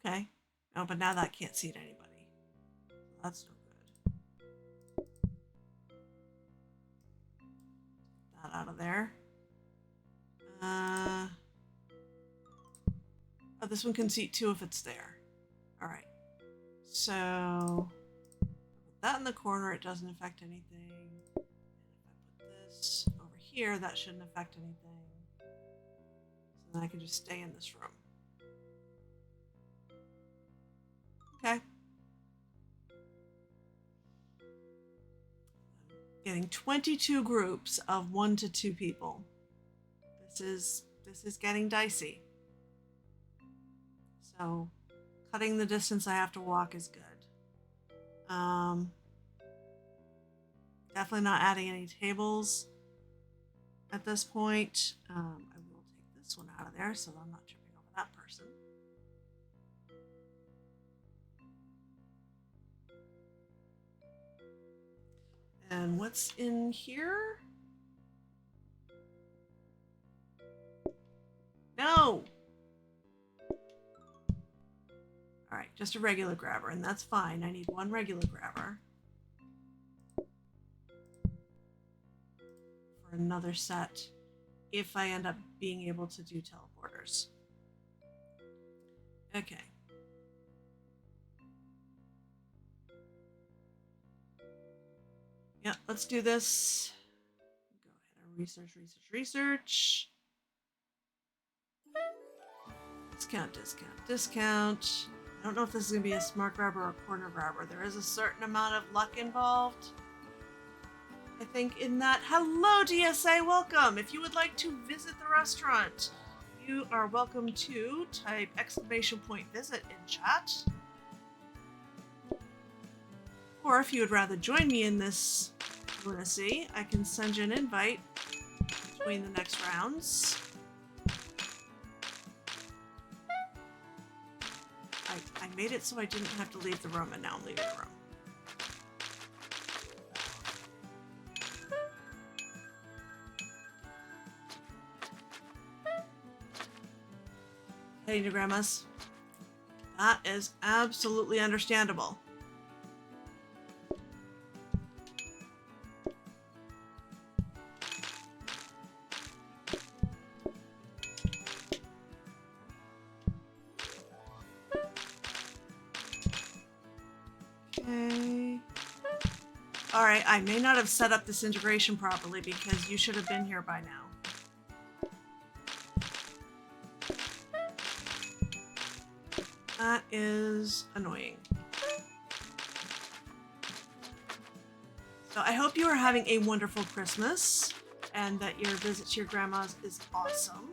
Okay. Oh, but now that can't seat anybody. That's no good. Get that out of there. Oh, this one can seat 2 if it's there. Alright. So, put that in the corner, it doesn't affect anything. And if I put this over here, that shouldn't affect anything. So then I can just stay in this room. Okay. Getting 22 groups of 1 to 2 people. This is getting dicey. So cutting the distance I have to walk is good. Definitely not adding any tables at this point. I will take this one out of there so that I'm not tripping over that person. And what's in here? No! Alright, just a regular grabber, and that's fine. I need 1 regular grabber. For another set, if I end up being able to do teleporters. Okay. Yeah, let's do this. Go ahead and research. Discount. I don't know if this is going to be a smart grabber or a corner grabber. There is a certain amount of luck involved, I think, in that. Hello, DSA, welcome! If you would like to visit the restaurant, you are welcome to type !visit in chat. Or if you would rather join me in this lunacy, I can send you an invite between the next rounds. I made it so I didn't have to leave the room, and now I'm leaving the room. heading to Grandma's. That is absolutely understandable. Okay. Alright, I may not have set up this integration properly because you should have been here by now. That is annoying. So I hope you are having a wonderful Christmas and that your visit to your grandma's is awesome.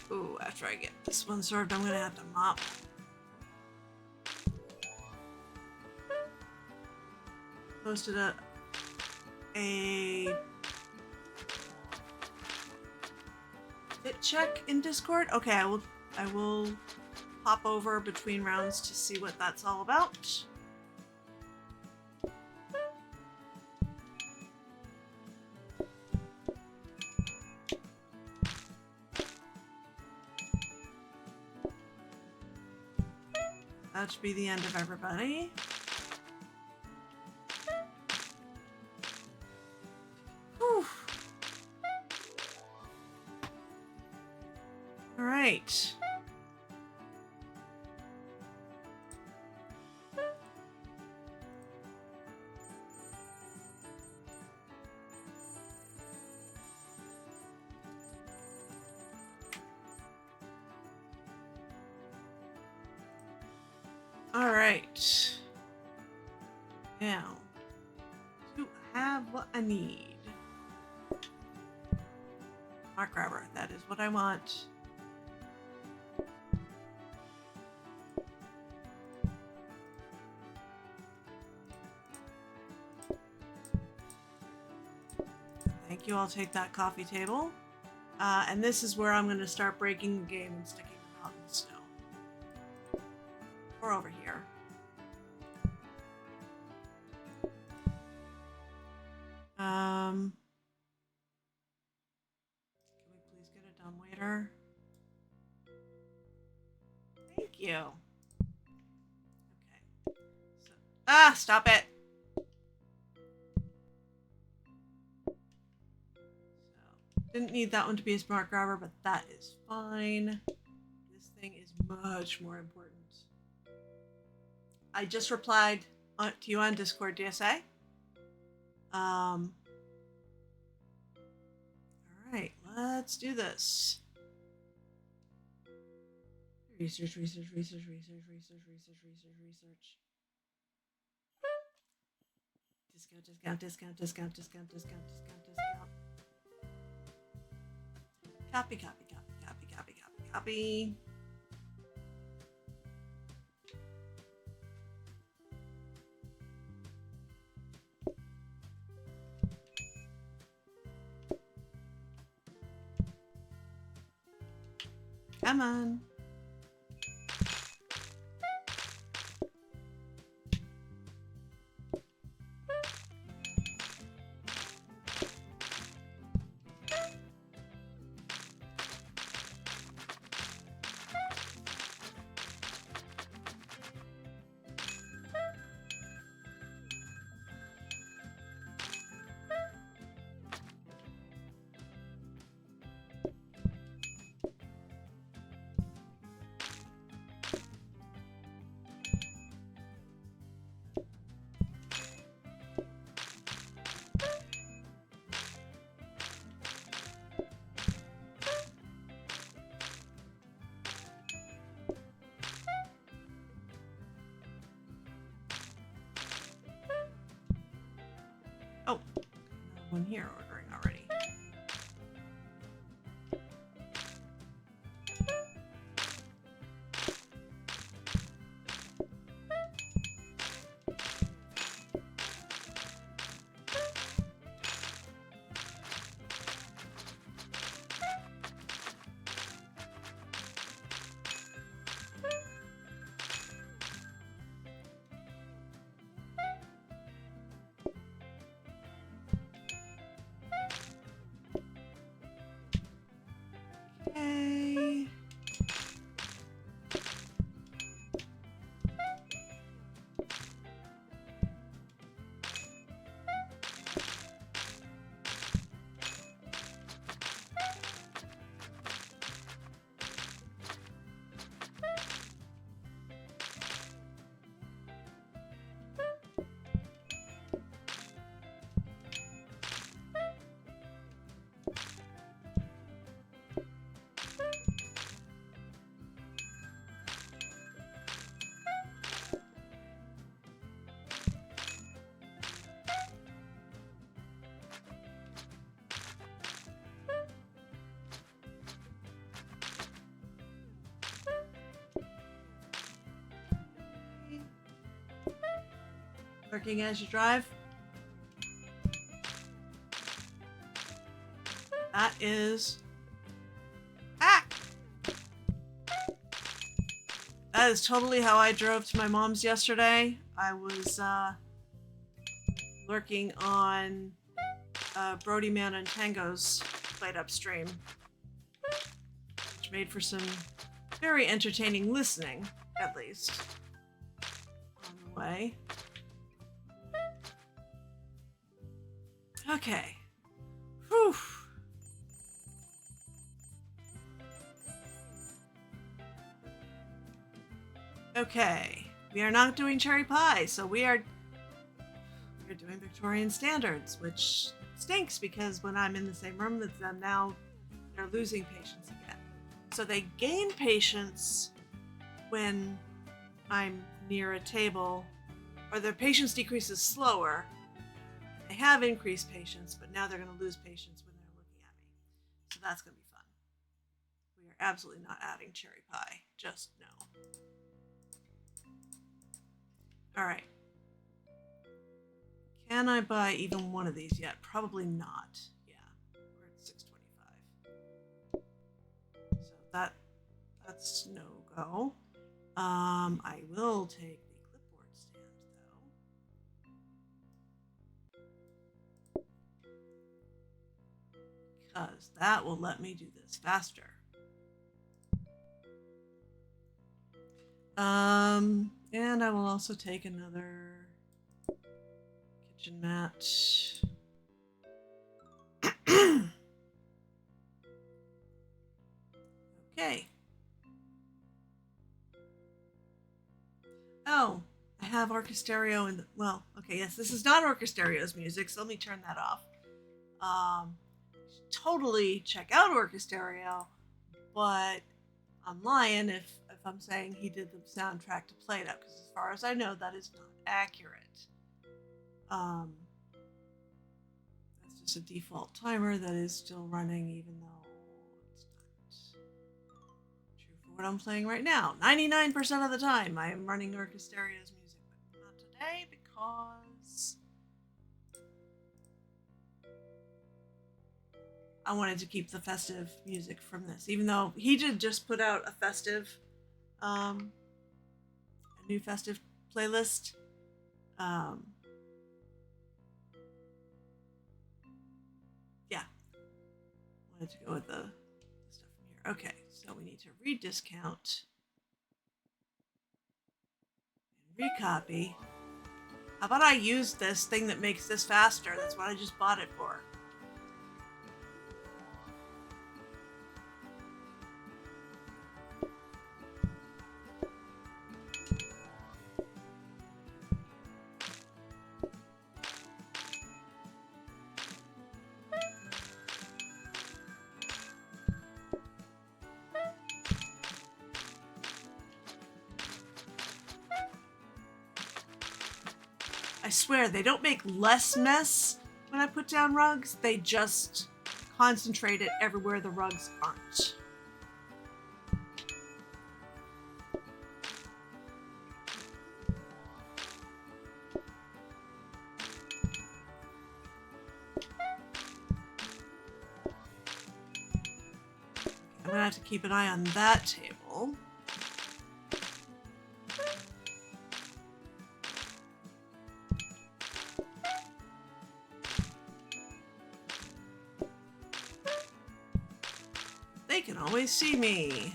Ooh, after I get this one served, I'm gonna have to mop. Posted a fit check in Discord. Okay, I will pop over between rounds to see what that's all about. That should be the end of everybody. Whew. All right. All right. Now, to have what I need. Mark grabber, that is what I want. Thank you, I'll take that coffee table. And this is where I'm going to start breaking the game and sticking them out in the snow. Or over here. Can we please get a dumbwaiter? Thank you. Okay. So, stop it! So, didn't need that one to be a smart grabber, but that is fine. This thing is much more important. I just replied to you on Discord, DSA. Alright, let's do this. Research. Discount. Copy. Come on. one here ordering already. Okay. Working as you drive. That is... Ah! That is totally how I drove to my mom's yesterday. I was lurking on Brody Man and Tango's played upstream, which made for some very entertaining listening, at least, on the way. Okay. Whew. Okay. We are not doing cherry pie, so we're doing Victorian standards, which stinks because when I'm in the same room with them now, they're losing patience again. So they gain patience when I'm near a table, or their patience decreases slower. They have increased patience, but now they're going to lose patience when they're looking at me. So that's going to be fun. We are absolutely not adding cherry pie. Just no. All right. Can I buy even one of these yet? Probably not. Yeah, we're at $6.25. So that's no go. I will take the clipboard stand though, because that will let me do this faster. And I will also take another kitchen mat. Okay. Oh, I have Orchestereo in the... Well, okay, yes, this is not Orchesterio's music, so let me turn that off. Totally check out Orchestereo, but I'm lying if I'm saying he did the soundtrack to Play It Up, because as far as I know, that is not accurate. That's just a default timer that is still running, even though it's not true for what I'm playing right now. 99% of the time, I am running Orchesterio's music, but not today because I wanted to keep the festive music from this, even though he did just put out a festive, a new festive playlist. Yeah, wanted to go with the stuff from here. Okay, so we need to rediscount and recopy. How about I use this thing that makes this faster? That's what I just bought it for. I swear, they don't make less mess, when I put down rugs. They just concentrate it everywhere the rugs aren't. I'm gonna have to keep an eye on that table. They can always see me.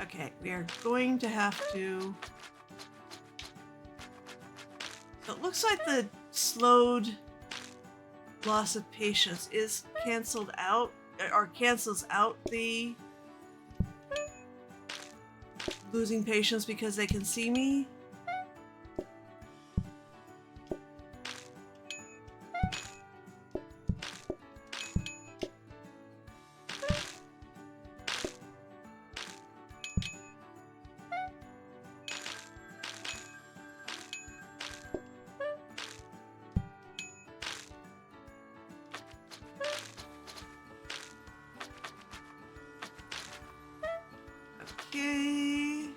Okay, we are going to have to... So it looks like the slowed loss of patience is canceled out, or cancels out the losing patience because they can see me. Okay.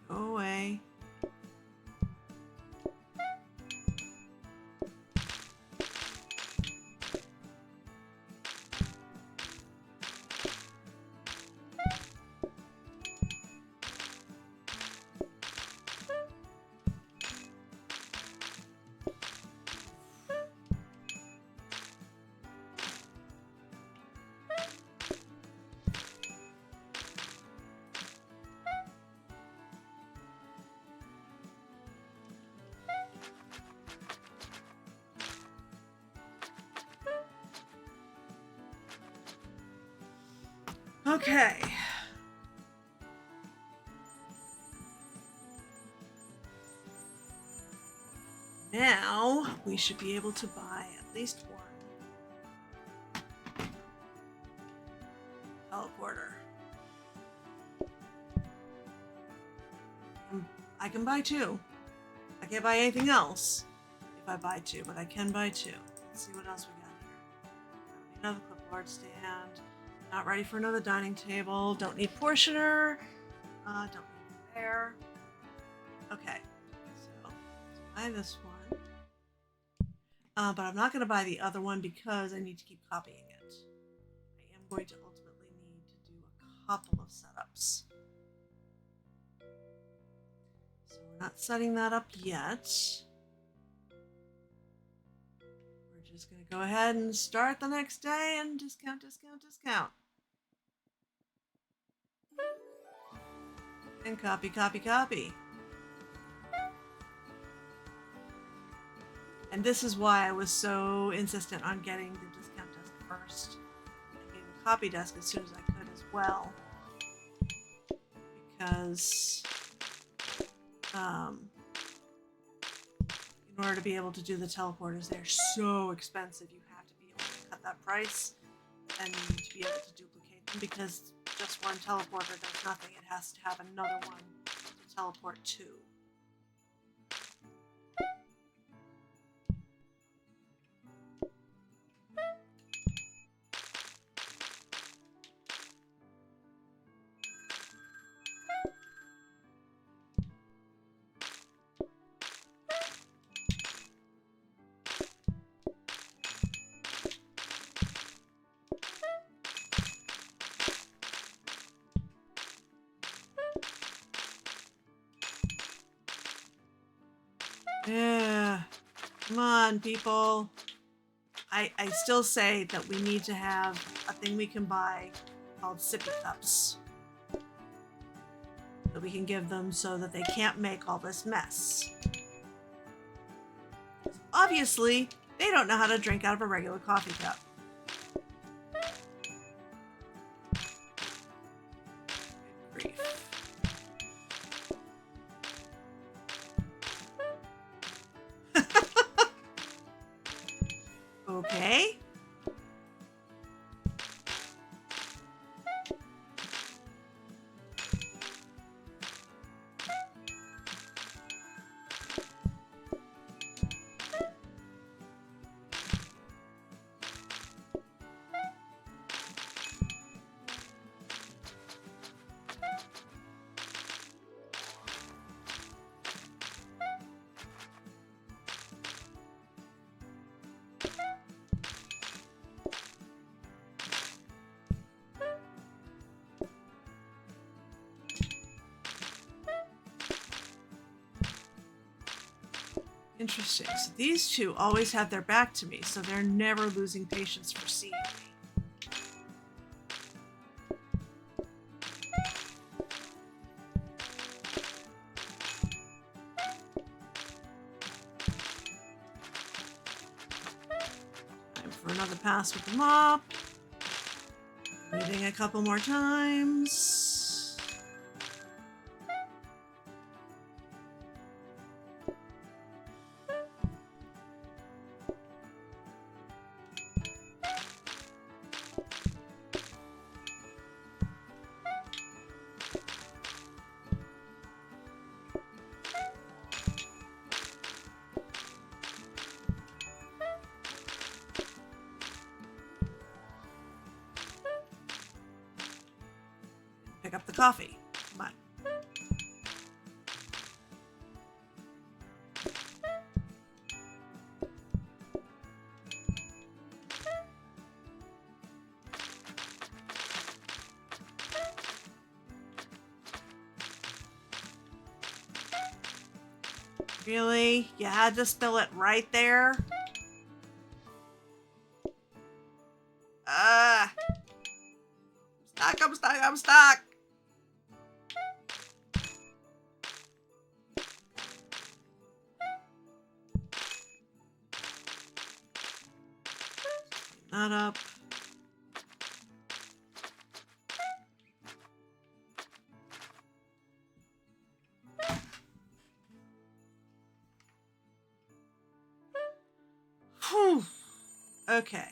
Go away. Okay. Now we should be able to buy at least one teleporter. I can buy two. I can't buy anything else if I buy two, but I can buy two. Let's see what else we got here. Another clipboard stand. Not ready for another dining table. Don't need portioner. Don't need there. Okay, so let's buy this one. But I'm not going to buy the other one because I need to keep copying it. I am going to ultimately need to do a couple of setups. So we're not setting that up yet. We're just going to go ahead and start the next day and discount, discount, discount. And copy, copy, copy. And this is why I was so insistent on getting the discount desk first and getting the copy desk as soon as I could as well. Because in order to be able to do the teleporters, they're so expensive. You have to be able to cut that price and you need to be able to duplicate them because just one teleporter does nothing. It has to have another one to teleport to. Yeah. Come on, people. I still say that we need to have a thing we can buy called sippy cups that we can give them so that they can't make all this mess. Obviously, they don't know how to drink out of a regular coffee cup. Good grief. Okay. Interesting. So these two always have their back to me, so they're never losing patience for seeing me. Time for another pass with the mop. Leaving a couple more times. Pick up the coffee. Come on. Really? You had to spill it right there? I'm stuck. Not up. Whew. Okay.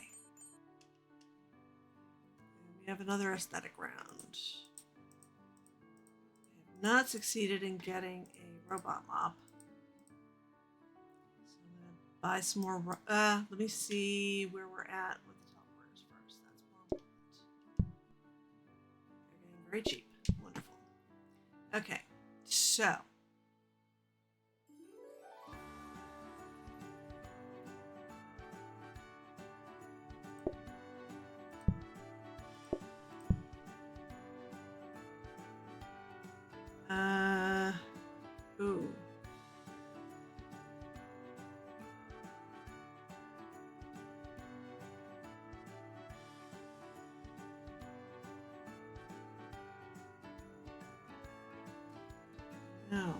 We have another aesthetic round. I have not succeeded in getting a robot mop. So I'm going to buy some more. Let me see where we're at with the teleporters first. That's more important. They're getting very cheap. Wonderful. Okay. So. Ooh. No.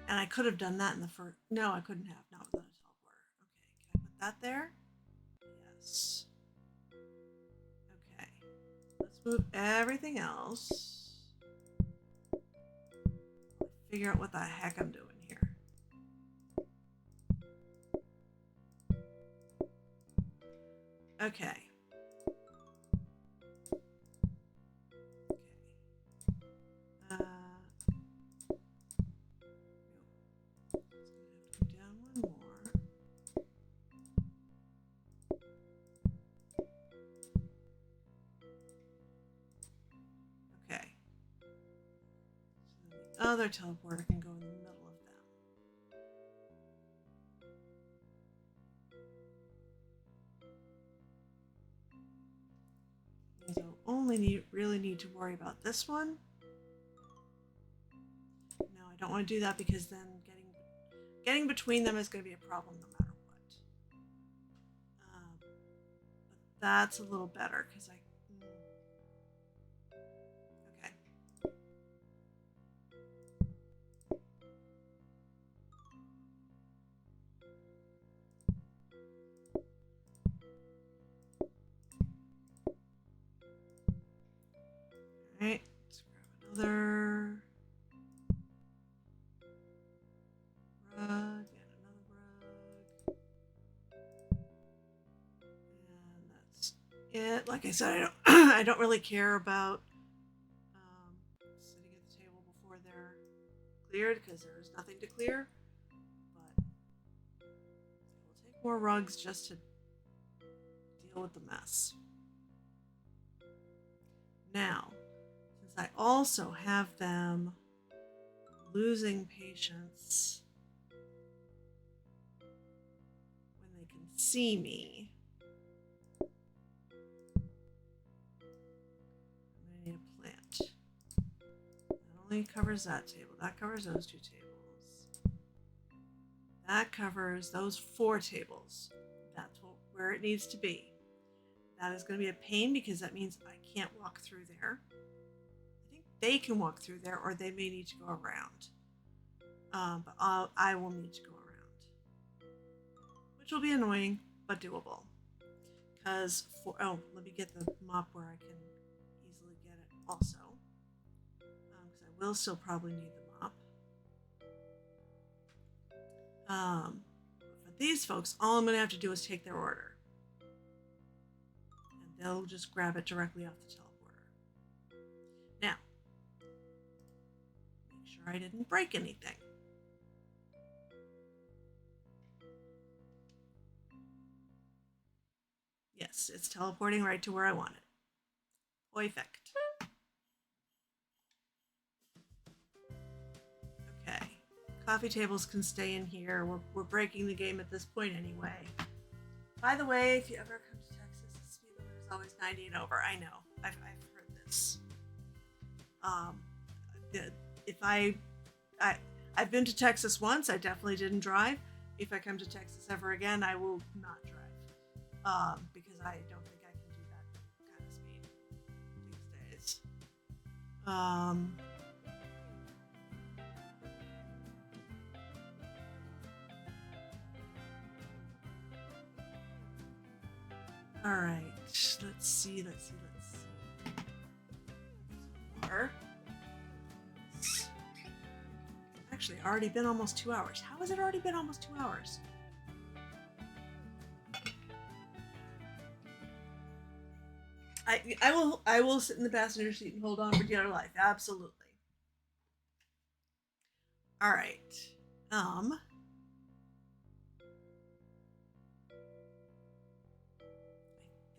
And I could have done that in the first. No, I couldn't have. Not without a teleporter. Okay, can I put that there? Yes. Okay. Let's move everything else. Figure out what the heck I'm doing here. Okay. Down one more. Okay. So the other teleporter can go in the middle of them. So only really need to worry about this one. No, I don't want to do that because then Getting between them is going to be a problem no matter what. But that's a little better because okay. All right, let's grab another rug and another rug. And that's it. Like I said, I don't I don't really care about sitting at the table before they're cleared because there's nothing to clear. But we'll take more rugs just to deal with the mess. Now, since I also have them losing patience when they can see me, I'm going to need a plant. That only covers that table. That covers those 2 tables. That covers those 4 tables. That's where it needs to be. That is going to be a pain because that means I can't walk through there. I think they can walk through there, or they may need to go around. But I will need to go around, which will be annoying but doable. Because let me get the mop where I can easily get it also. Because I will still probably need the mop. For these folks, all I'm going to have to do is take their order. They'll just grab it directly off the teleporter. Now, make sure I didn't break anything. Yes, it's teleporting right to where I want it. Perfect. Okay. Coffee tables can stay in here. We're breaking the game at this point anyway. By the way, if you ever come to Texas, the speed limit is always 90 and over. I know. I've heard this. I've been to Texas once. I definitely didn't drive. If I come to Texas ever again, I will not drive. Because I don't think I can do that kind of speed these days. All right. Let's see. More. It's actually already been almost 2 hours. How has it already been almost 2 hours? I will sit in the passenger seat and hold on for dear life. Absolutely. All right. I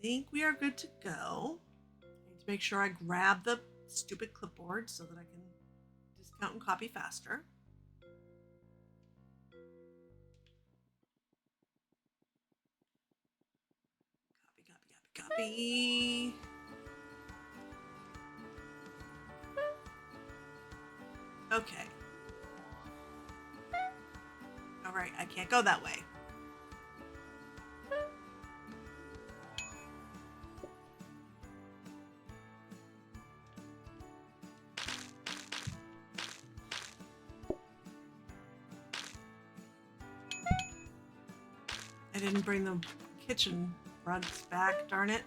think we are good to go. I need to make sure I grab the stupid clipboard so that I can discount and copy faster. Copy. Okay. All right, I can't go that way. I didn't bring the kitchen rugs back, darn it.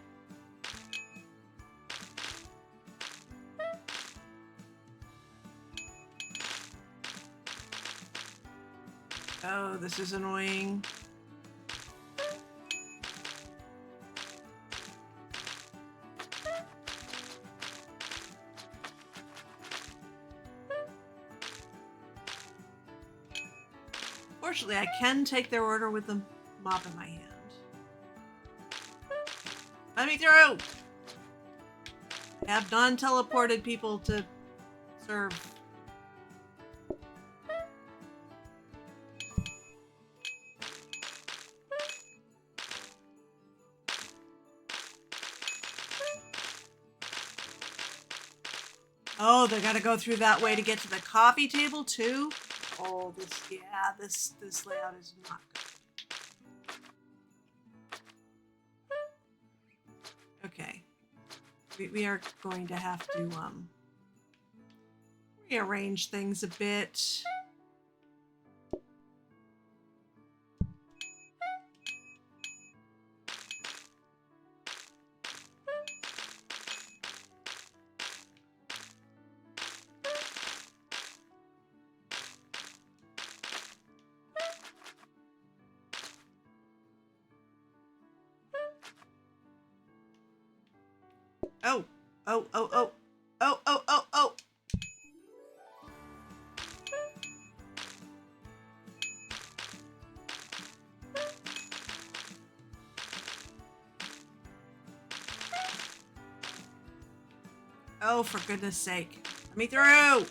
Oh, this is annoying. Fortunately, I can take their order with the mop in my hand. Let me through! I have non-teleported people to serve. Oh, they gotta go through that way to get to the coffee table too? Oh, this layout is not good. Okay. We are going to have to rearrange things a bit. Oh, oh, oh, oh, oh, oh, oh, oh. Oh, for goodness sake. Let me through!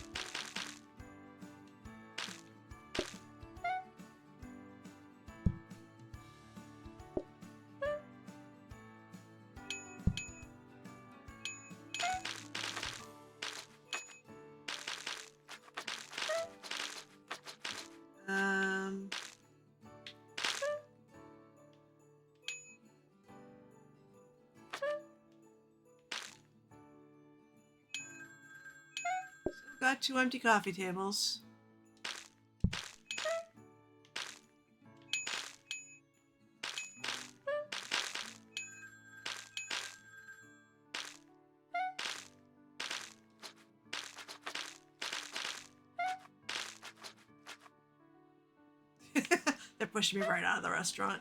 Got 2 empty coffee tables. They're pushing me right out of the restaurant.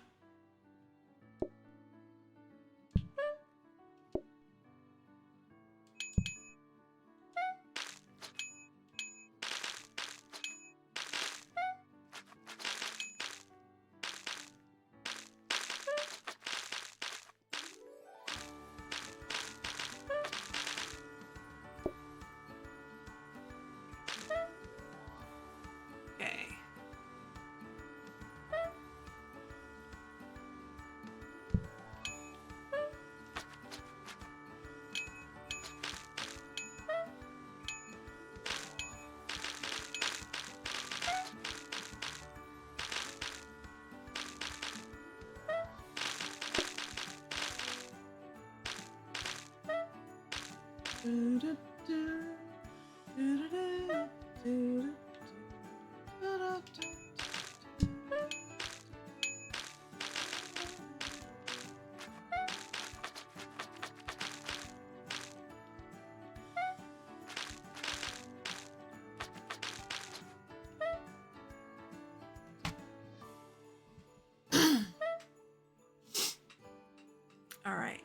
All right.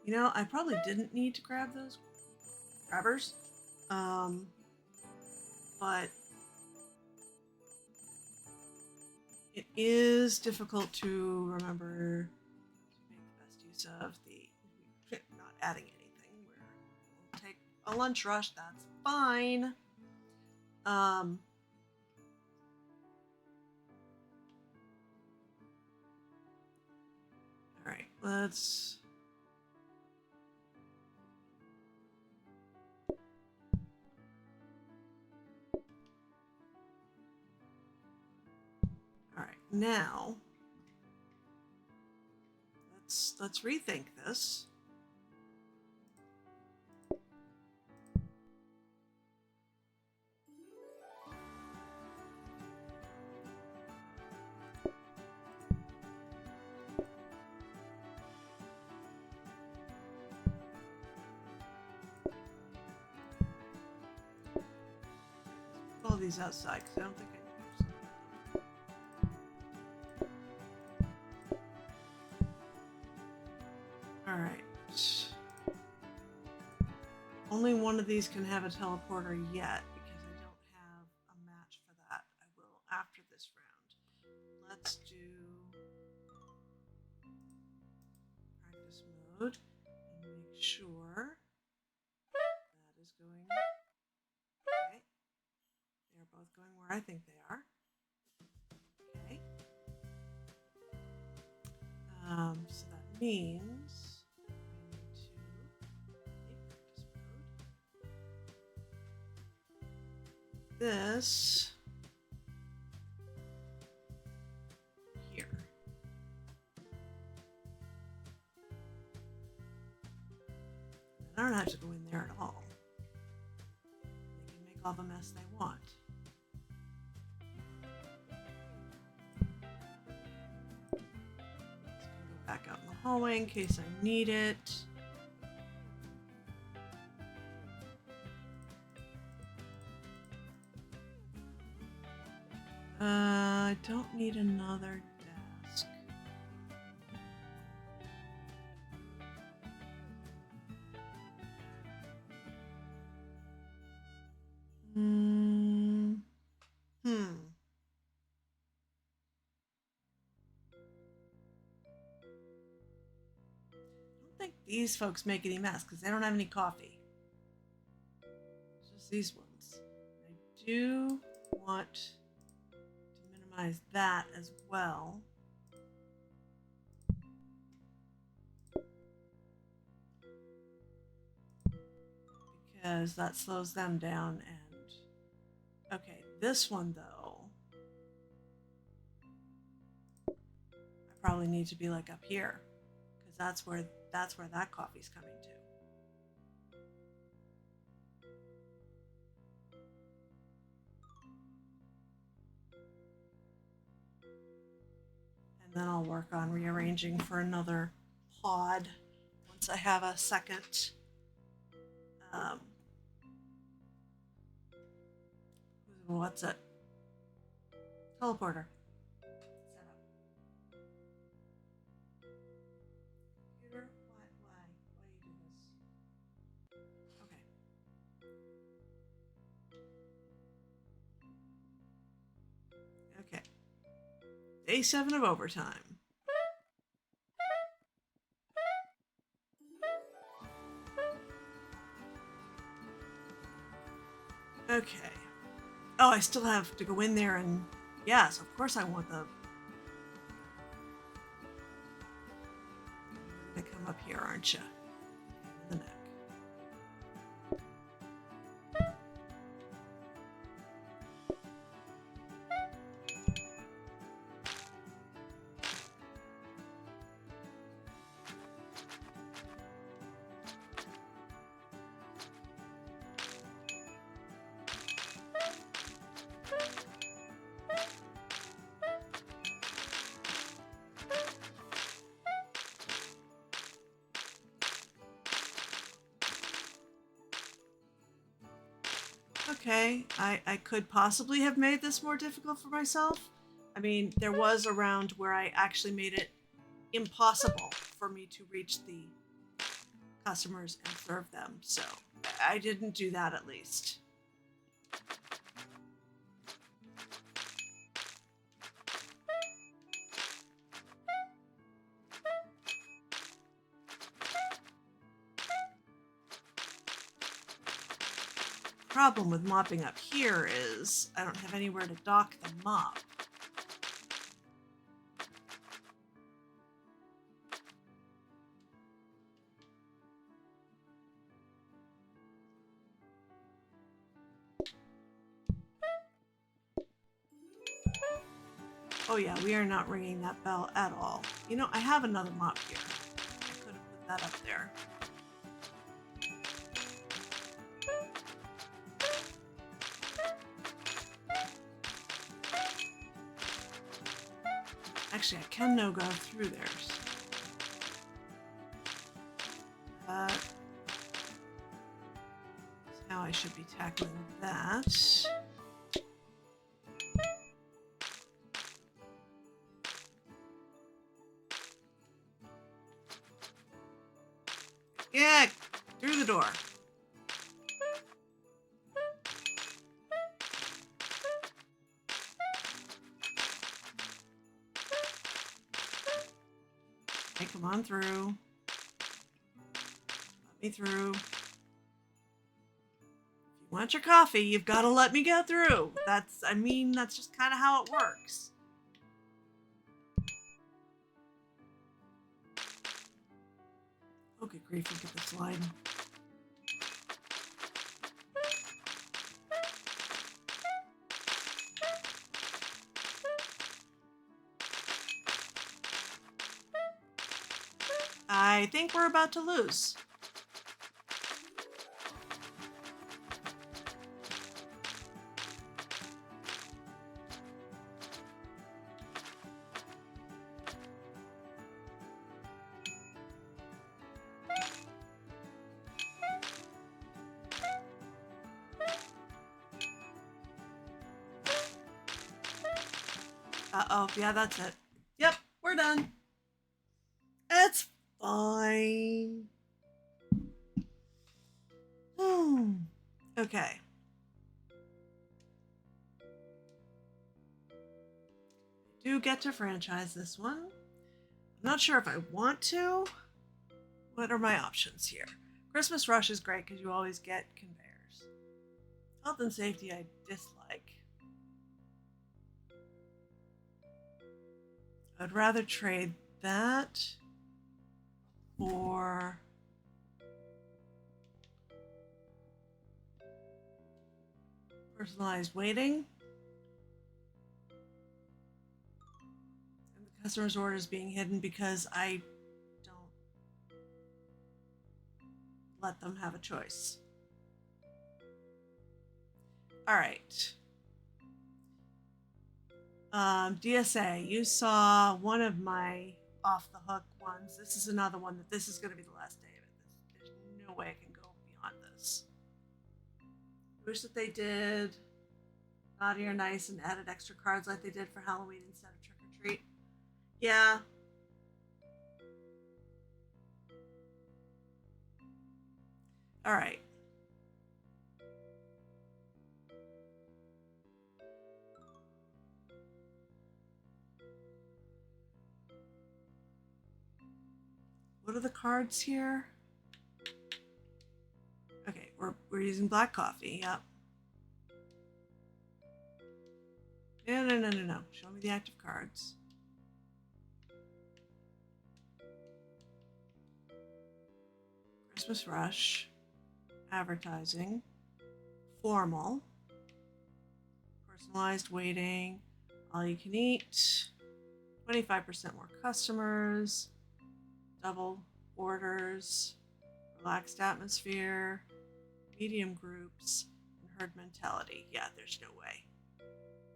You know, I probably didn't need to grab those grabbers. But it is difficult to remember to make the best use of the not adding anything. We'll take a lunch rush. That's fine. All right. Let's. All right. Now, let's rethink this. All these outside because I don't think I can use them. All right. Only one of these can have a teleporter yet because I don't have a match for that. I will after this round. Let's do practice mode and make sure that is going. Okay. They are both going where I think they are. Okay. So that means I need to leave practice mode. This I don't have to go in there at all. They can make all the mess they want. Just gonna go back out in the hallway in case I need it. I don't need another desk. I don't think these folks make any mess because they don't have any coffee. It's just these ones. I do want to minimize that as well. Because that slows them down. And okay, this one though, I probably need to be like up here because that's where that coffee's coming to. And then I'll work on rearranging for another pod once I have a second what's it? Teleporter. Set up. Computer, why you do this? Okay. Okay. Day 7 of overtime. Okay. Oh, I still have to go in there and... Yes, of course I want the... You're gonna come up here, aren't you? In the neck. Okay, I could possibly have made this more difficult for myself. I mean, there was a round where I actually made it impossible for me to reach the customers and serve them, so I didn't do that at least. Problem with mopping up here is I don't have anywhere to dock the mop. Oh yeah, we are not ringing that bell at all. You know, I have another mop here. I could have put that up there. Actually, I can no go through theirs. That's how I should be tackling that. Yeah, through the door. Okay, come on through. Let me through. If you want your coffee, you've got to let me go through. That's just kind of how it works. Oh, good grief, look at the slide. I think we're about to lose. Uh-oh, yeah, that's it. Yep, we're done. It's fine. Okay. Do get to franchise this one. I'm not sure if I want to. What are my options here? Christmas Rush is great because you always get conveyors. Health and safety I dislike. I'd rather trade that for personalized waiting. And the customer's orders being hidden because I don't let them have a choice. All right. DSA, you saw one of my off the hook ones. This is another one that this is going to be the last day of it. There's no way I can go beyond this. I wish that they did naughty or nice and added extra cards like they did for Halloween instead of trick or treat. Yeah. All right. What are the cards here? Okay, we're using black coffee. Yep. No. Show me the active cards. Christmas Rush. Advertising. Formal. Personalized waiting. All you can eat. 25% more customers. Double orders. Relaxed atmosphere. Medium groups. And herd mentality. Yeah, there's no way.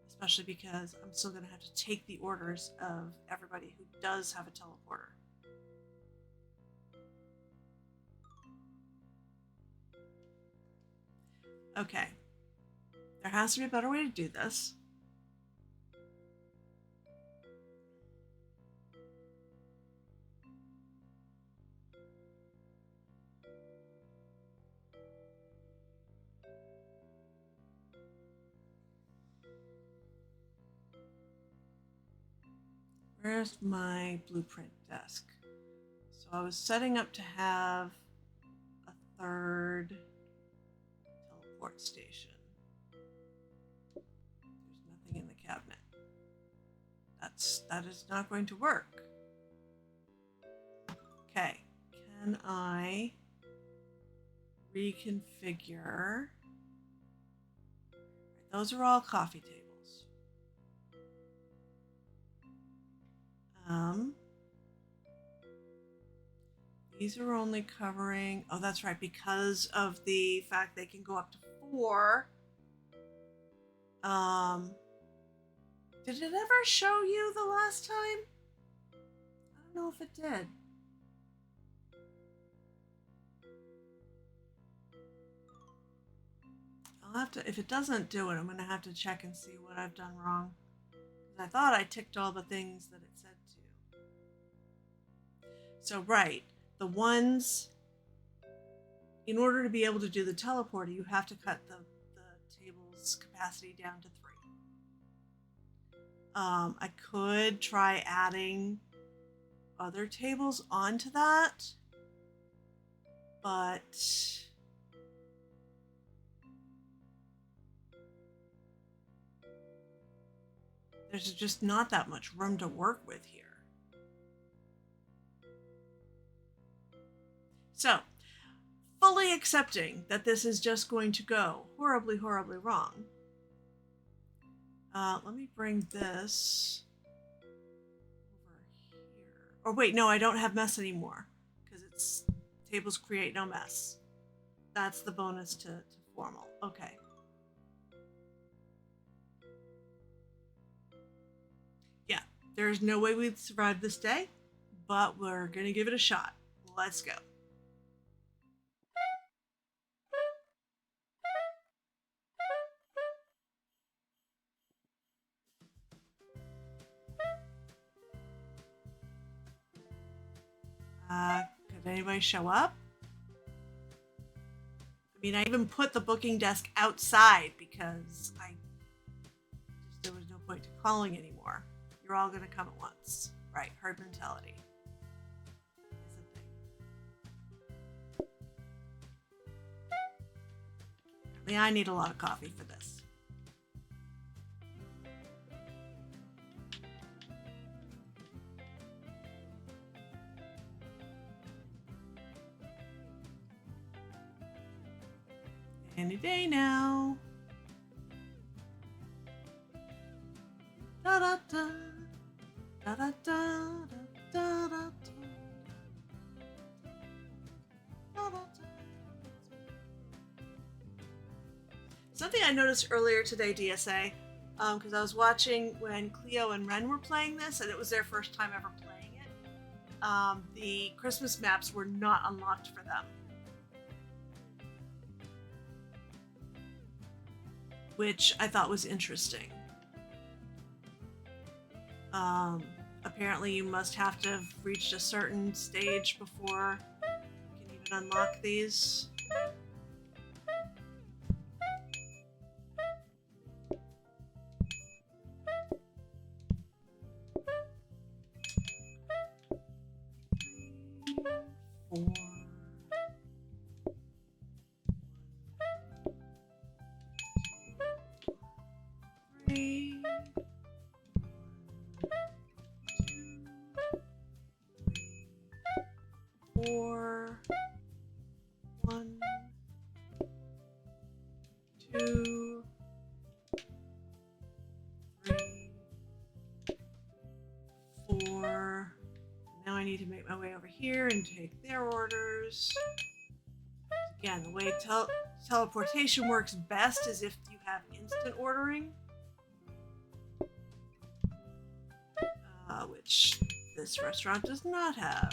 Especially because I'm still going to have to take the orders of everybody who does have a teleporter. Okay. There has to be a better way to do this. Where's my blueprint desk? So I was setting up to have a third teleport station. There's nothing in the cabinet. That is not going to work. Okay, can I reconfigure? Those are all coffee tables. These are only covering, oh, that's right, because of the fact they can go up to 4. Did it ever show you the last time? I don't know if it did. I'll have to, if it doesn't do it, I'm going to have to check and see what I've done wrong. Because I thought I ticked all the things that it said to. So, right, the ones, in order to be able to do the teleporter, you have to cut the table's capacity down to 3. I could try adding other tables onto that, but there's just not that much room to work with here. So, fully accepting that this is just going to go horribly, horribly wrong. Let me bring this over here. Oh, wait, no, I don't have mess anymore because it's tables create no mess. That's the bonus to formal. Okay. Yeah, there's no way we'd survive this day, but we're going to give it a shot. Let's go. Could anybody show up? I mean, I even put the booking desk outside because there was no point to calling anymore. You're all going to come at once. Right, herd mentality is a thing. Apparently, I need a lot of coffee for this. Any day now. Da da da. Da da da da da da. Something I noticed earlier today, DSA, because I was watching when Cleo and Ren were playing this, and it was their first time ever playing it. The Christmas maps were not unlocked for them, which I thought was interesting. Apparently you must have to have reached a certain stage before you can even unlock these. Four. Three. 4, 1, 2, 3, 4. Now I need to make my way over here and take their orders. Again, the way teleportation works best is if you have instant ordering, which this restaurant does not have.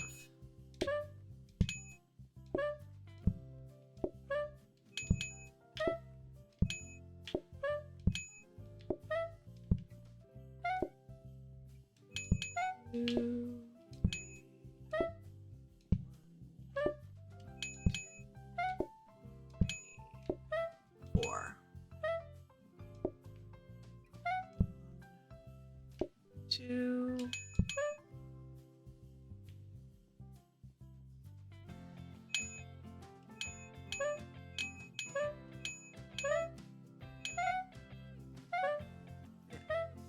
Two, 4. 2.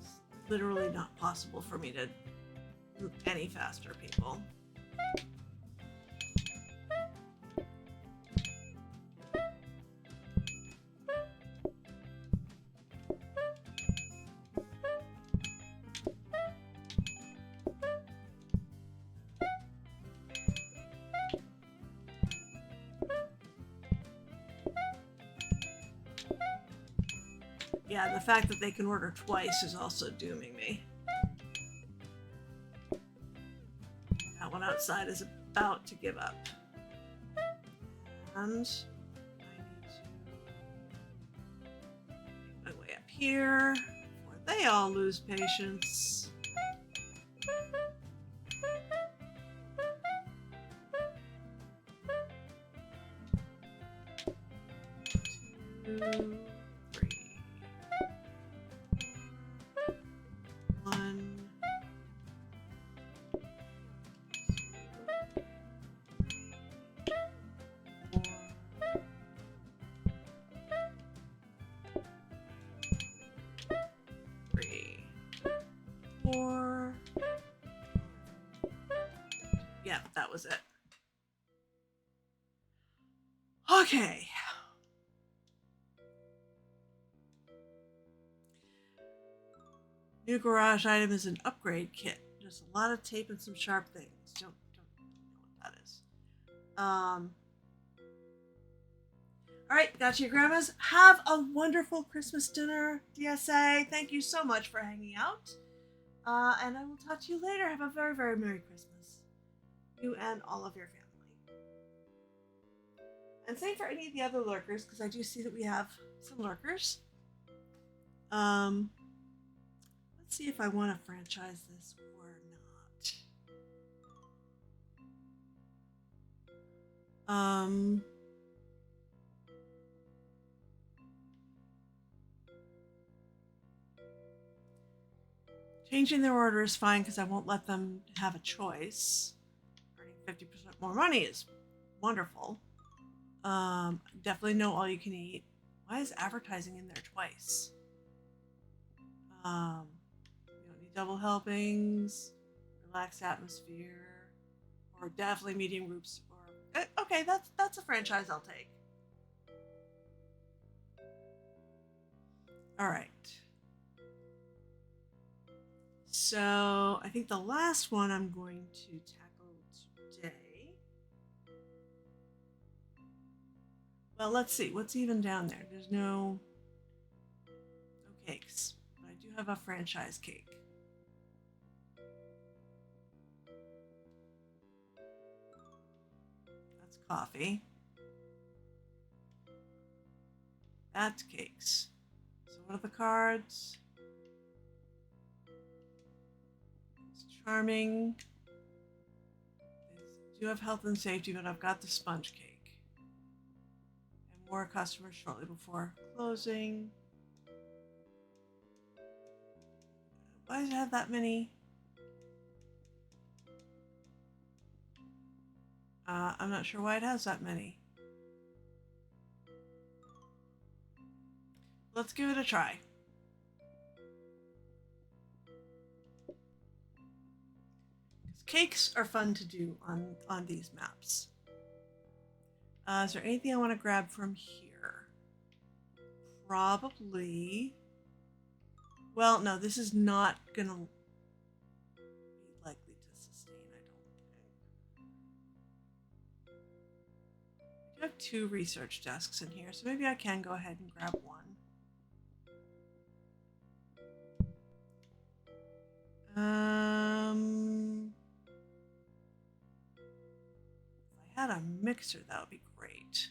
It's literally not possible for me to move any faster, people. Yeah, the fact that they can order twice is also dooming me. That one outside is about to give up. And I need to make my way up here before they all lose patience. Two, 3. 1. 4. 3. 4. Yeah, that was it. Okay. New garage item is an upgrade kit. Just a lot of tape and some sharp things. Don't know what that is. All right, got your grandmas. Have a wonderful Christmas dinner, DSA. Thank you so much for hanging out. And I will talk to you later. Have a very, very Merry Christmas. You and all of your family. And same for any of the other lurkers, because I do see that we have some lurkers. Let's see if I want to franchise this or not. Um, Changing their order is fine because I won't let them have a choice. Earning 50% more money is wonderful. Definitely no all you can eat. Why is advertising in there twice? You don't need double helpings, relaxed atmosphere, or definitely medium groups. Or okay, that's a franchise I'll take. All right. So I think the last one I'm going to tackle today. Well, let's see. What's even down there? There's no cakes. But I do have a franchise cake. That's coffee. That's cakes. So what are the cards? It's charming. They do have health and safety, but I've got the sponge cake. And more customers shortly before closing. Why does it have that many? I'm not sure why it has that many. Let's give it a try. Cakes are fun to do on these maps. Is there anything I want to grab from here? Probably. Well, no, this is not going to be likely to sustain, I don't think. I do have 2 research desks in here, so maybe I can go ahead and grab one. If I had a mixer, that would be great.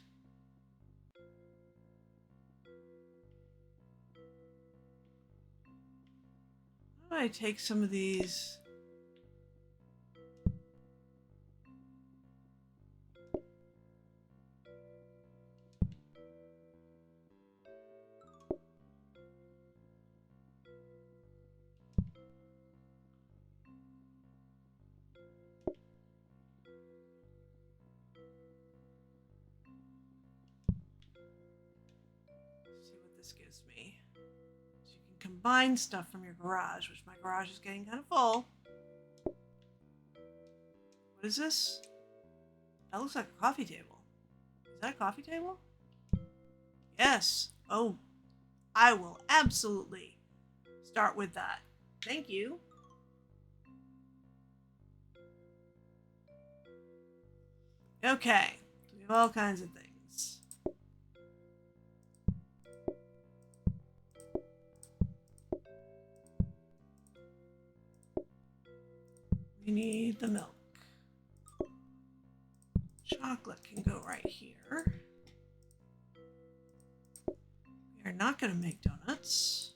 How do I take some of these? See what this gives me. So you can combine stuff from your garage, which my garage is getting kind of full. What is this? That looks like a coffee table. Is that a coffee table? Yes. Oh, I will absolutely start with that. Thank you. Okay. So we have all kinds of things. We need the milk. Chocolate can go right here. We are not going to make donuts.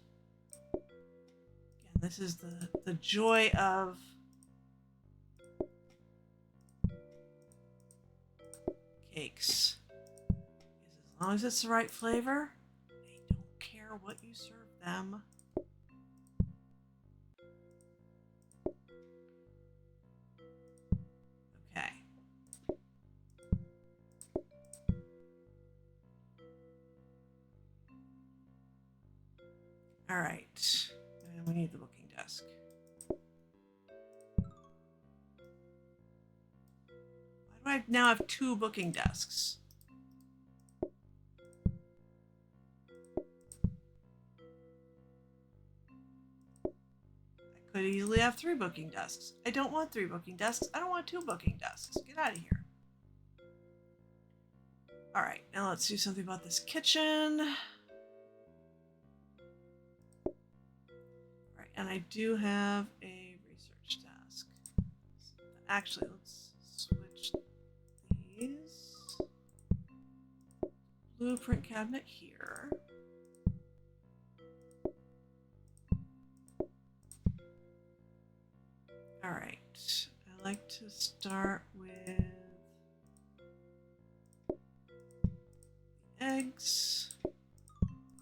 Again, this is the joy of cakes. Is as long as it's the right flavor, they don't care what you serve them. Okay. All right. And we need the booking desk. Why do I now have 2 booking desks? I could easily have 3 booking desks. I don't want 3 booking desks. I don't want 2 booking desks. Get out of here. All right, now let's do something about this kitchen. All right, and I do have a research desk. Actually, let's switch these. Blueprint cabinet here. All right, I like to start with eggs.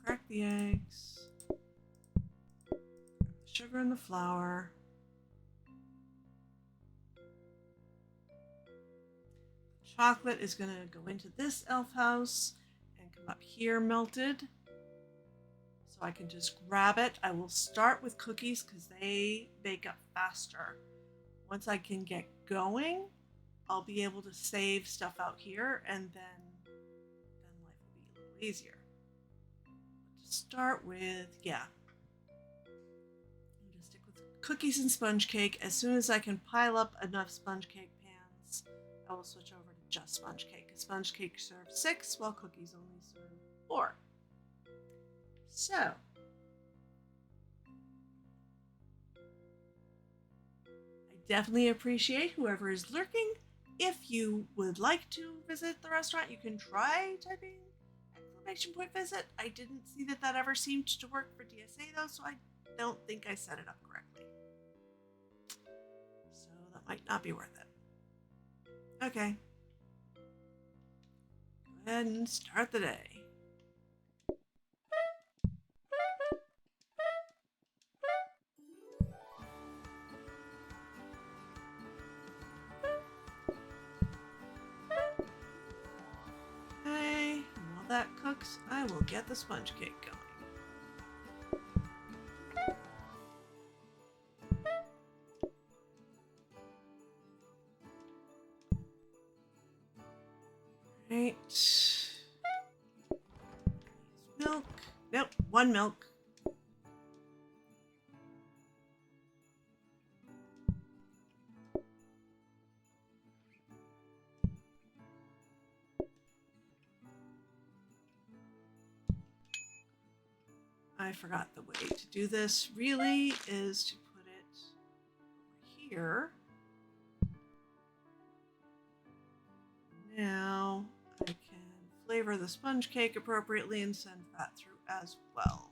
Crack the eggs. Sugar and the flour. Chocolate is going to go into this elf house and come up here melted. So I can just grab it. I will start with cookies because they bake up faster. Once I can get going, I'll be able to save stuff out here, and then life will be a little easier. But to start with, yeah. I'm going to stick with cookies and sponge cake. As soon as I can pile up enough sponge cake pans, I will switch over to just sponge cake. Sponge cake serves 6, while cookies only serve 4. So, I definitely appreciate whoever is lurking. If you would like to visit the restaurant, you can try typing !visit. I didn't see that ever seemed to work for DSA though, so I don't think I set it up correctly. So that might not be worth it. Okay. Go ahead and start the day. Okay, and while that cooks, I will get the sponge cake going. Right. Milk. Nope, 1 milk. I forgot the way to do this really is to put it over here. Now I can flavor the sponge cake appropriately and send that through as well.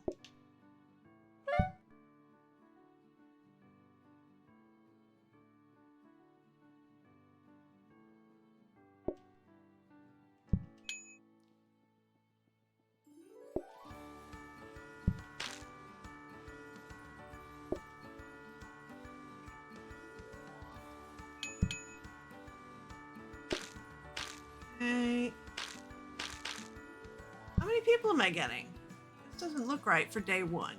Okay. How many people am I getting? This doesn't look right for day 1.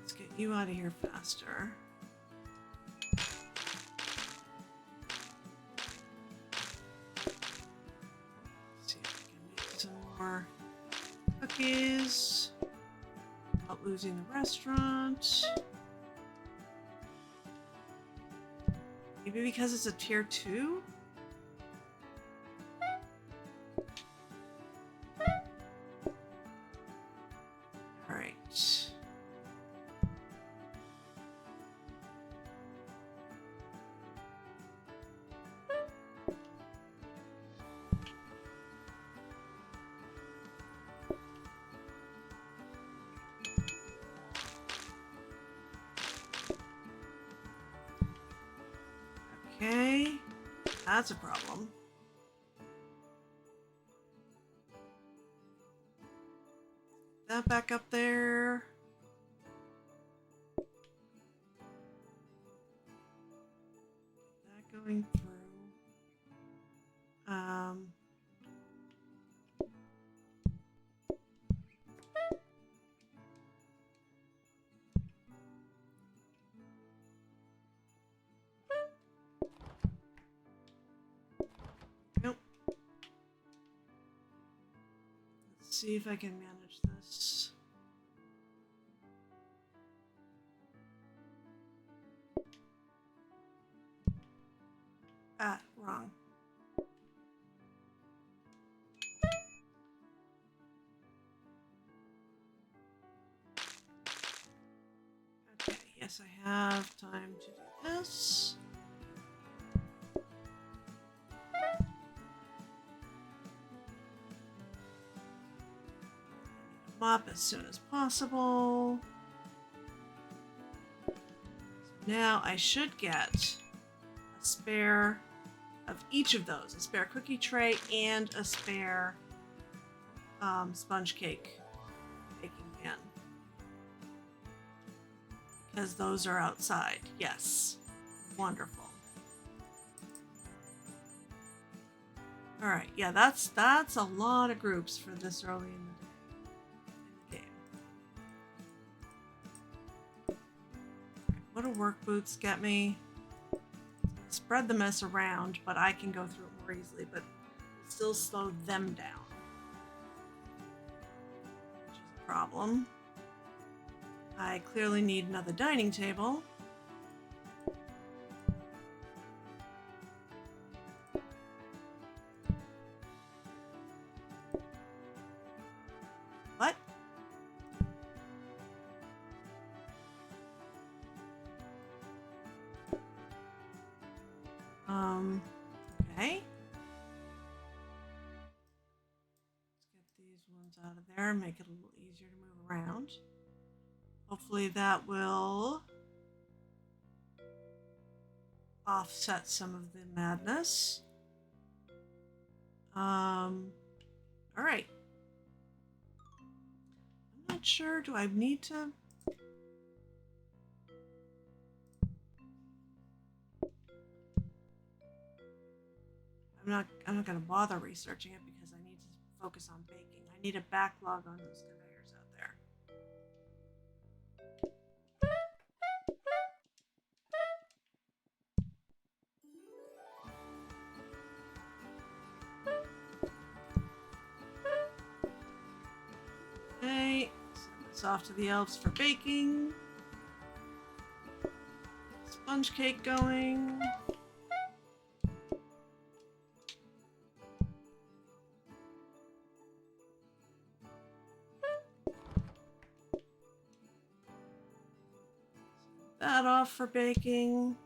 Let's get you out of here faster. Let's see if I can make some more cookies without losing the restaurant. Maybe because it's a tier 2? Alright. Okay, that's a problem. That back up there. That going through. Nope. Let's see if I can manage this. Ah, wrong. Okay, yes, I have time to do this. Mop as soon as possible. Now I should get a spare of each of those, a spare cookie tray and a spare sponge cake baking pan. Because those are outside. Yes. Wonderful. All right. Yeah, that's a lot of groups for this early in the game. What do work boots get me? Spread the mess around, but I can go through it more easily, but still slow them down, which is a problem. I clearly need another dining table. What? Okay. Let's get these ones out of there and make it a little easier to move around. Hopefully that will offset some of the madness. All right. I'm not sure. Do I need to? I'm not going to bother researching it because I need to focus on baking. I need a backlog on those conveyors out there. Okay, send this off to the elves for baking. Sponge cake going. That off for baking.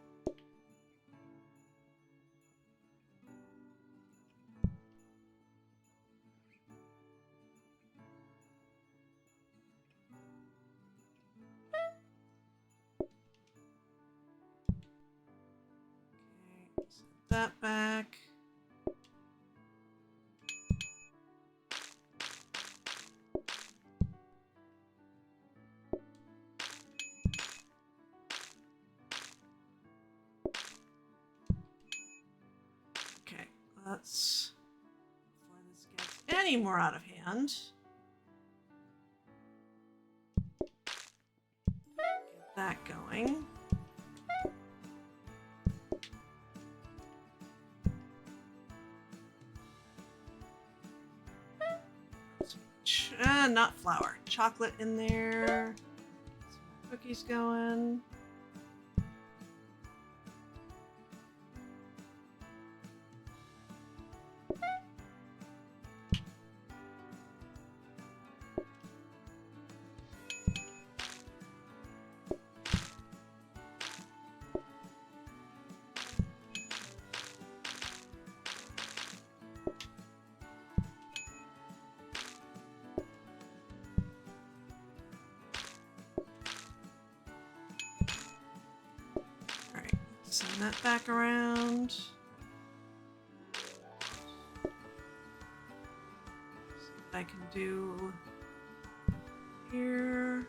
Okay, set that back. Okay, let's, before this gets any more out of hand, get that going. Not flour, chocolate in there. Some cookies going. Send that back around. See what I can do here.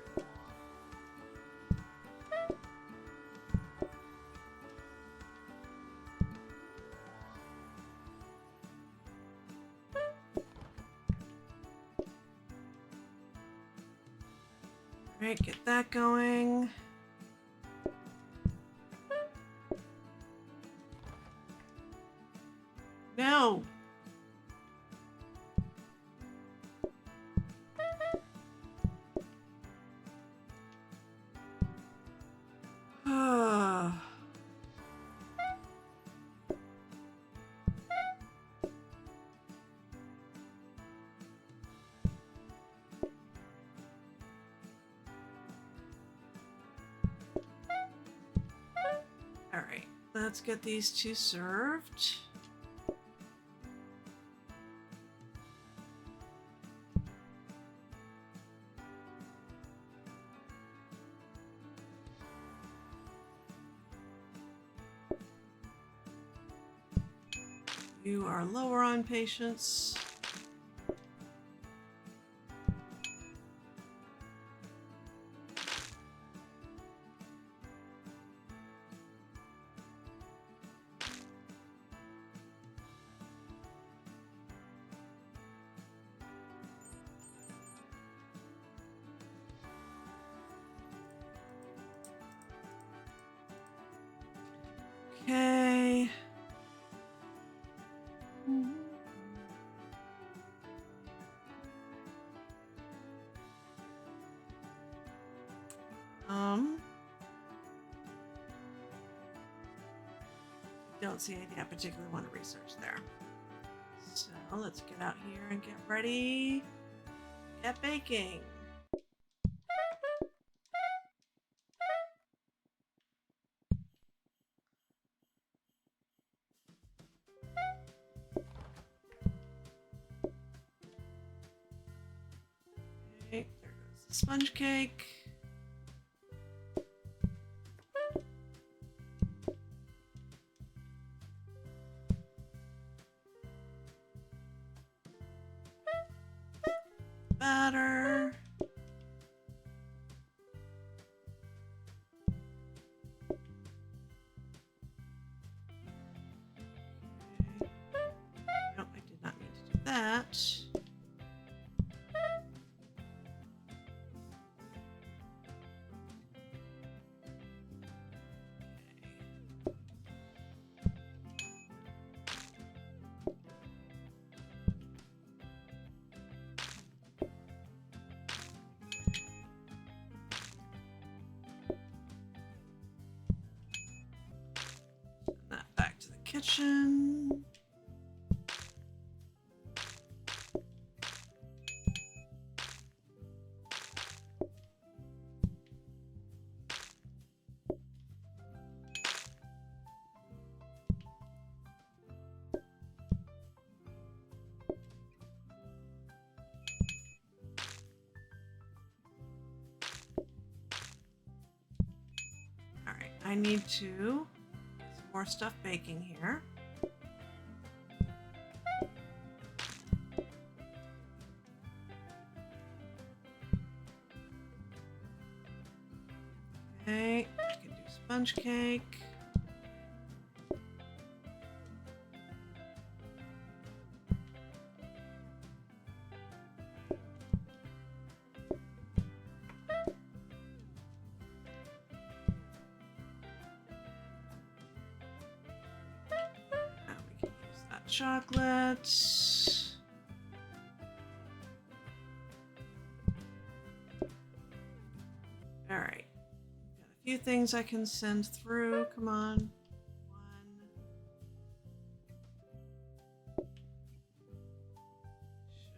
All right, get that going. No. All right, let's get these two served. You are lower on patience. Okay. Don't see anything I particularly want to research there. So let's get out here and get ready. Get baking. Okay, there goes the sponge cake. Batter. Okay. Nope, I did not mean to do that. Send that back to the kitchen. Alright, I need to get some more stuff baking here. Okay, I can do sponge cake. Now we can use that chocolate. Alright. Got a few things I can send through. Come on. One.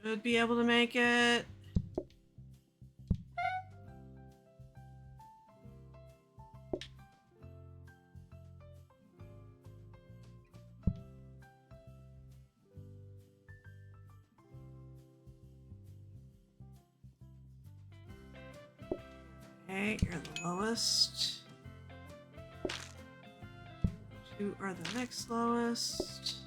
Should be able to make it. Okay, you're the lowest. You are the next lowest.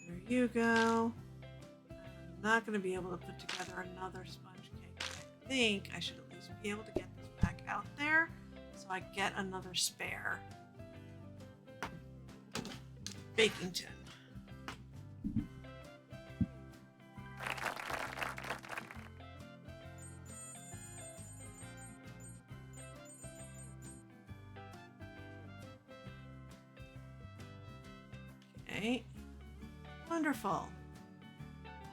There you go. I'm not going to be able to put together another sponge cake. I think I should at least be able to get this back out there so I get another spare baking tin. Okay, wonderful.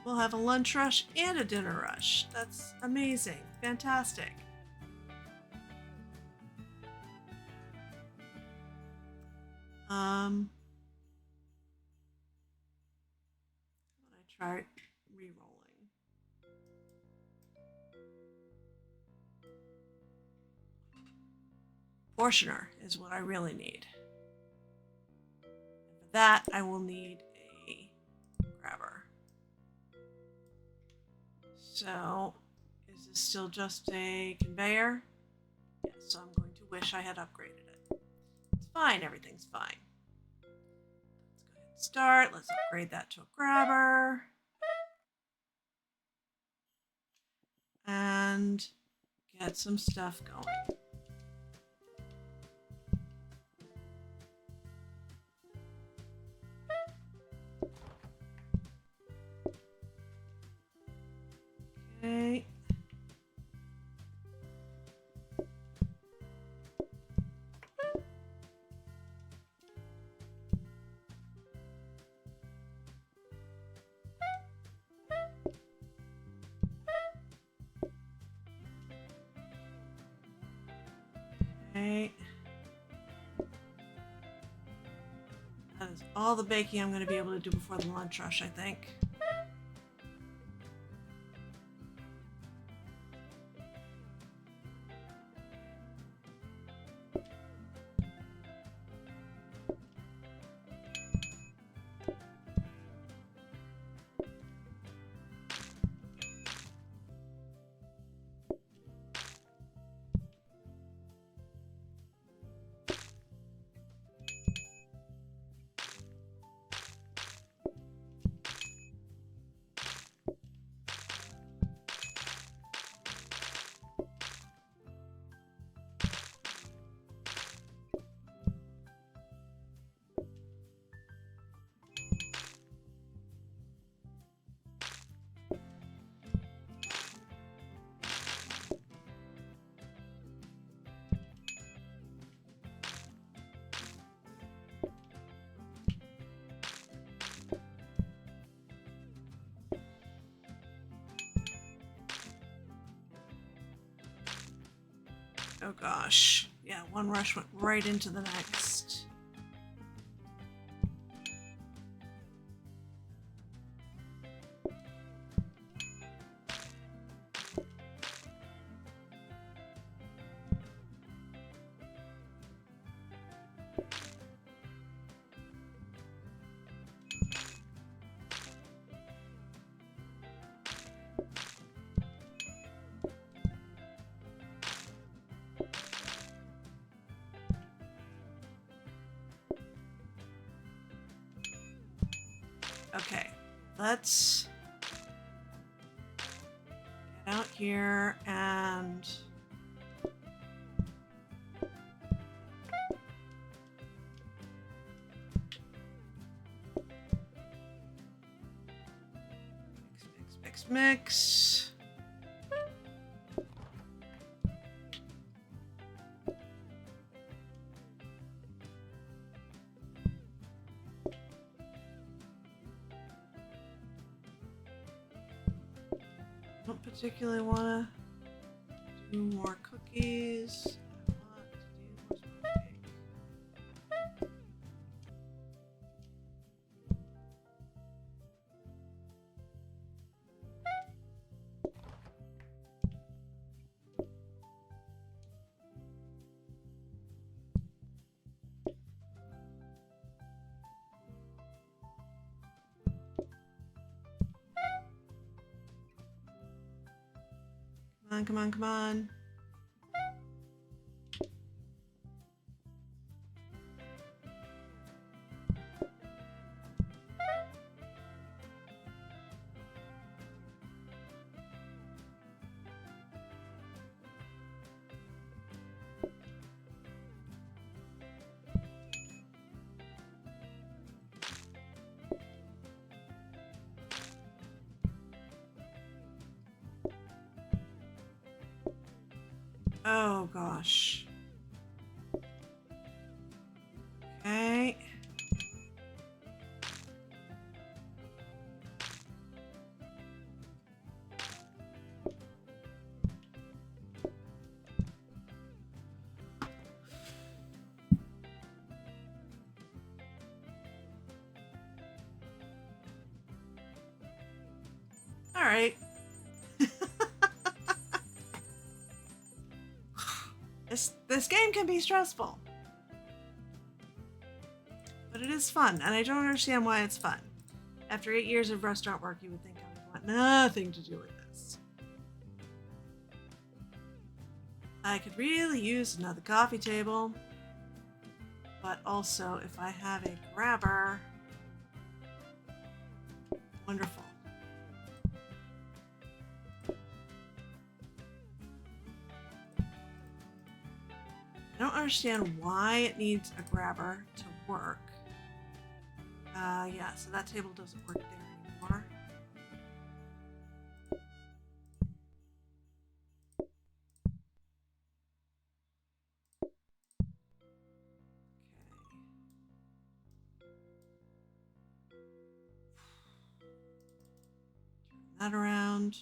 We'll have a lunch rush and a dinner rush. That's amazing. Fantastic. When I try re-rolling. Portioner is what I really need. that, I will need a grabber. So, is this still just a conveyor? Yes, so I'm going to wish I had upgraded it. It's fine, everything's fine. Let's go ahead and start. Let's upgrade that to a grabber. And get some stuff going. Okay. Okay. That is all the baking I'm going to be able to do before the lunch rush, I think. Oh gosh. Yeah, one rush went right into the next. Okay, let's get out here and mix. Don't particularly want to do more cookies. I want to do more cake. Come on, come on, come on. Oh gosh. Okay. All right. This game can be stressful. But But it is fun, and I don't understand why it's fun. After 8 years of restaurant work, you would think I would want nothing to do with this. I could really use another coffee table, but also if I have a grabber, wonderful. I don't understand why it needs a grabber to work. Yeah, so that table doesn't work there anymore. Turn that around.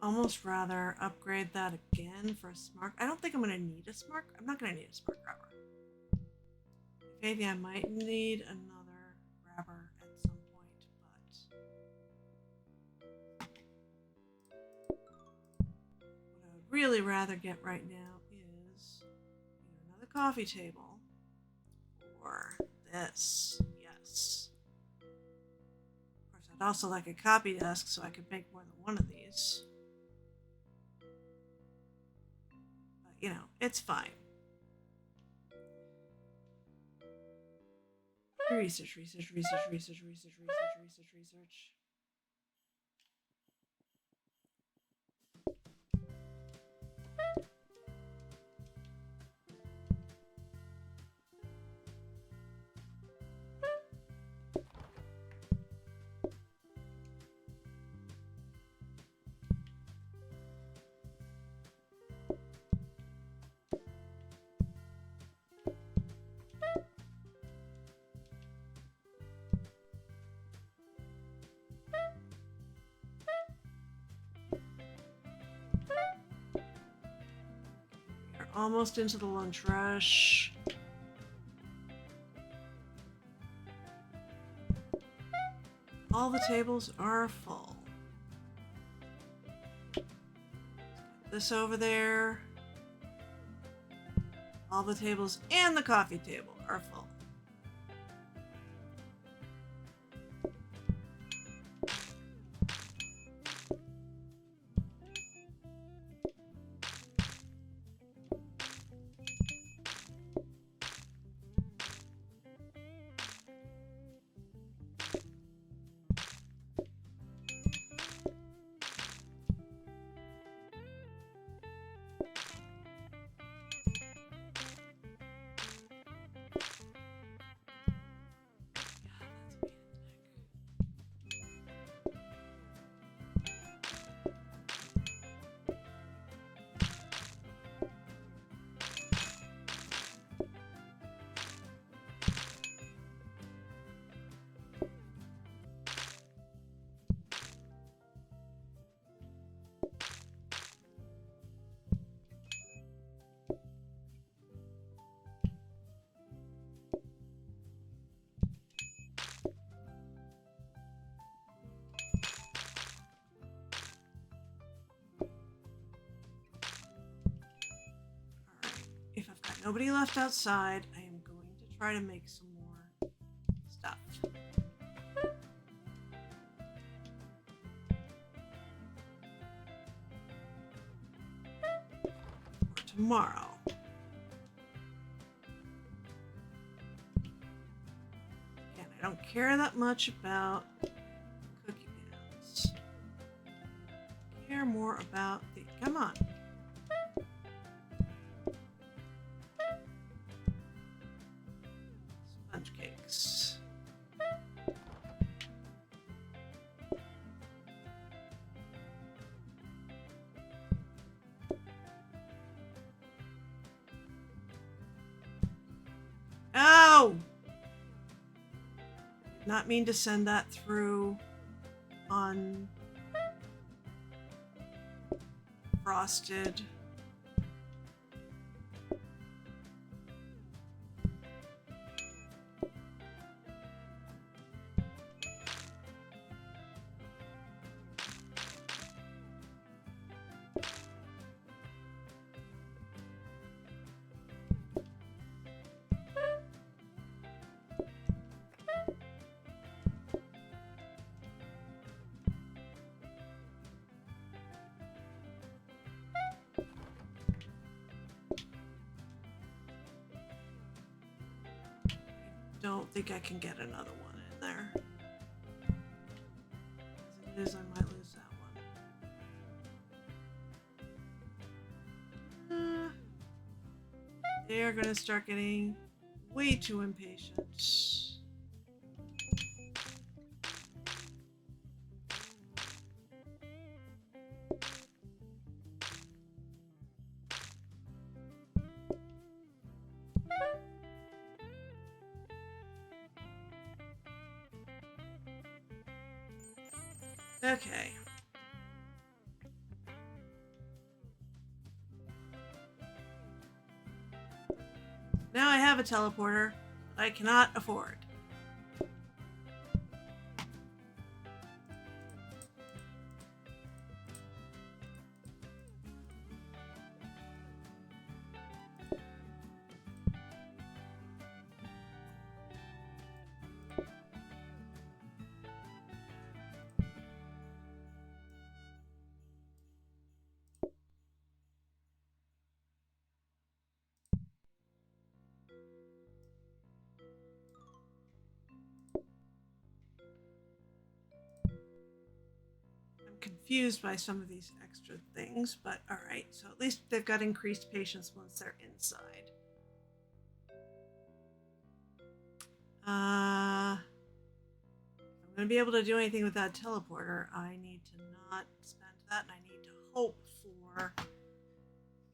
Almost rather upgrade that again for a smart. I don't think I'm going to need a smart. I'm not going to need a smart grabber. Maybe I might need another grabber at some point, but what I would really rather get right now is another coffee table or this. Yes. Of course, I'd also like a copy desk so I could make more than one of these. But, it's fine. Research. Almost into the lunch rush. All the tables are full. This over there. All the tables and the coffee table are full. If I've got nobody left outside, I am going to try to make some more stuff. For tomorrow. Again, I don't care that much about cookie pans. I care more about the... Come on. Sponge cakes. Oh! Did not mean to send that through on frosted think I can get another one in there. As it is, I might lose that one. They are going to start getting way too impatient. Okay. Now I have a teleporter I cannot afford. Confused by some of these extra things, but all right. So at least they've got increased patience once they're inside. If I'm going to be able to do anything with that teleporter, I need to not spend that, and I need to hope for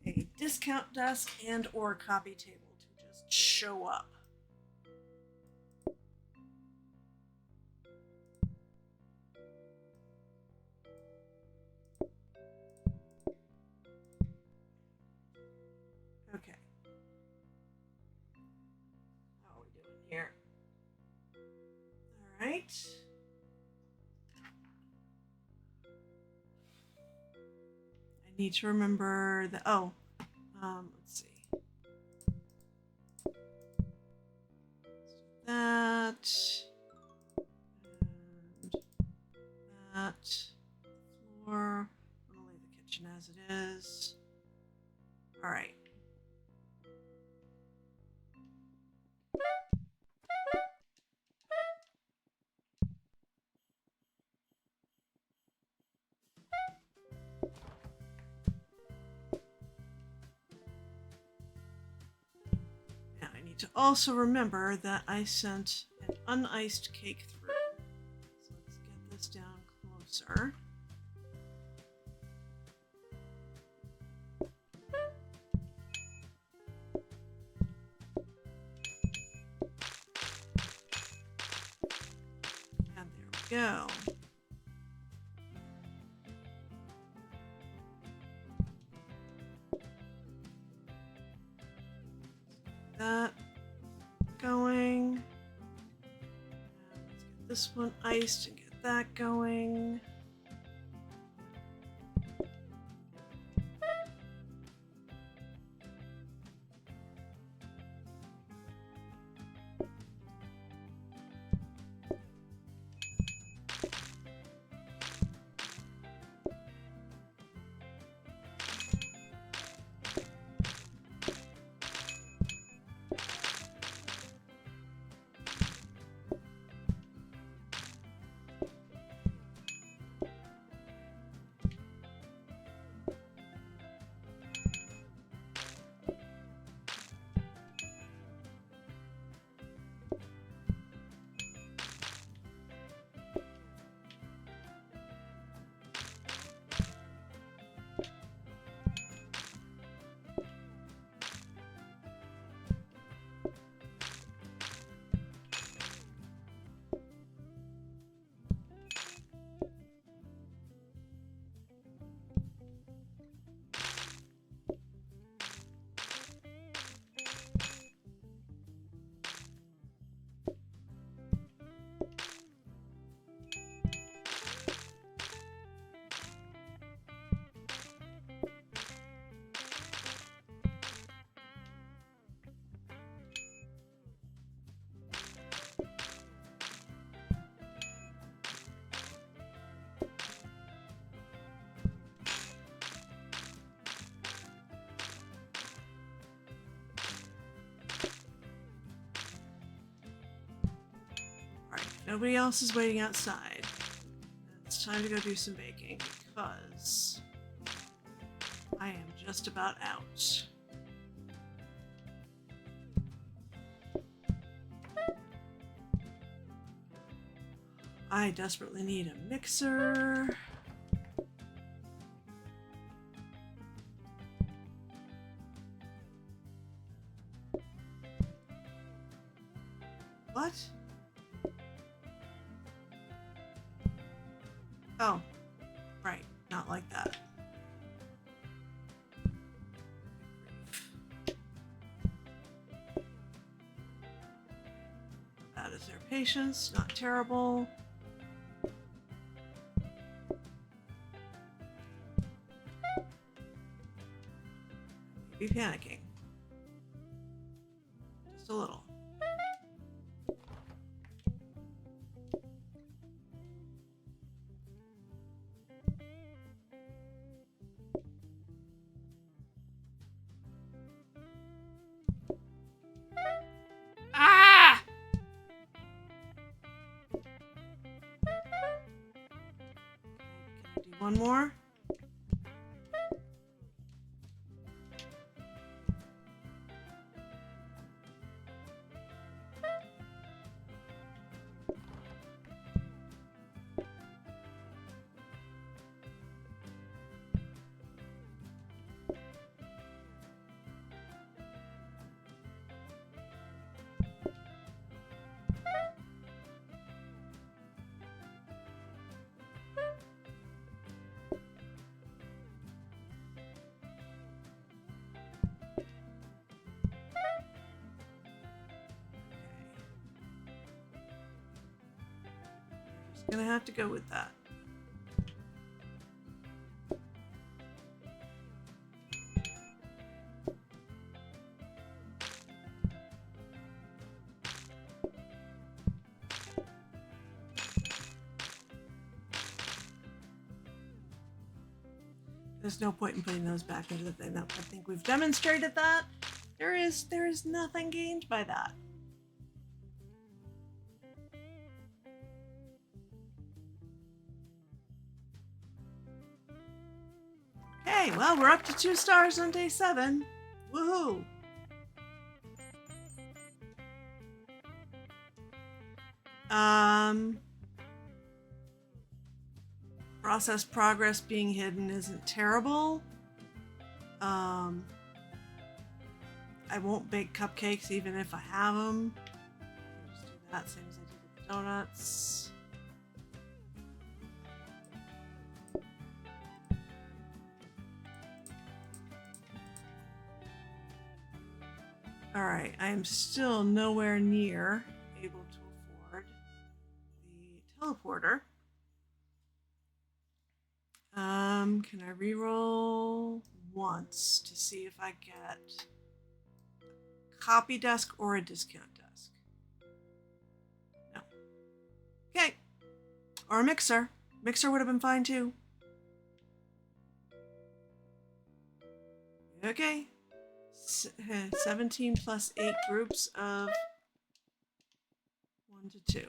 a discount desk and or copy table to just show up. Okay. How are we doing here? All right. I need to remember that. Oh, let's see. That. And that. Floor. I'm going to leave the kitchen as it is. All right. Now I need to also remember that I sent an uniced cake through. So let's get this down closer. And there we go. That going. And let's get this one iced and get that going. Nobody else is waiting outside. It's time to go do some baking because I am just about out. I desperately need a mixer. What? Oh, right, not like that. That is their patience, not terrible. Be panicking. Just a little. Ah! Can I do one more? Gonna have to go with that. There's no point in putting those back into the thing. I think we've demonstrated that. There is nothing gained by that. Okay, well, we're up to 2 stars on day 7. Woohoo! Process progress being hidden isn't terrible. I won't bake cupcakes even if I have them. Just do that, same as I did with the donuts. Alright, I am still nowhere near able to afford the teleporter. Can I reroll once to see if I get a copy desk or a discount desk? No. Okay. Or a mixer. Mixer would have been fine too. Okay. 17 plus 8 groups of 1 to 2.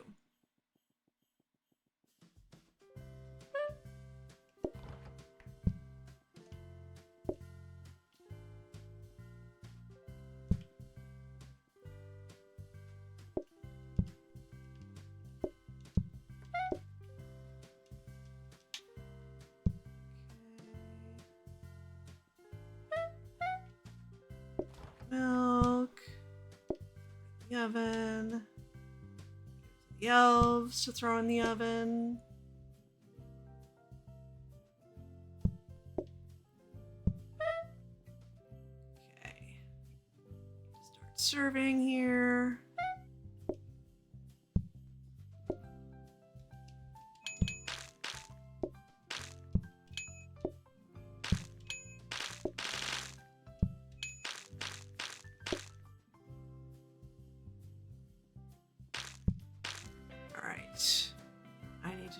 Milk, the oven, the elves to throw in the oven. Okay, start serving here.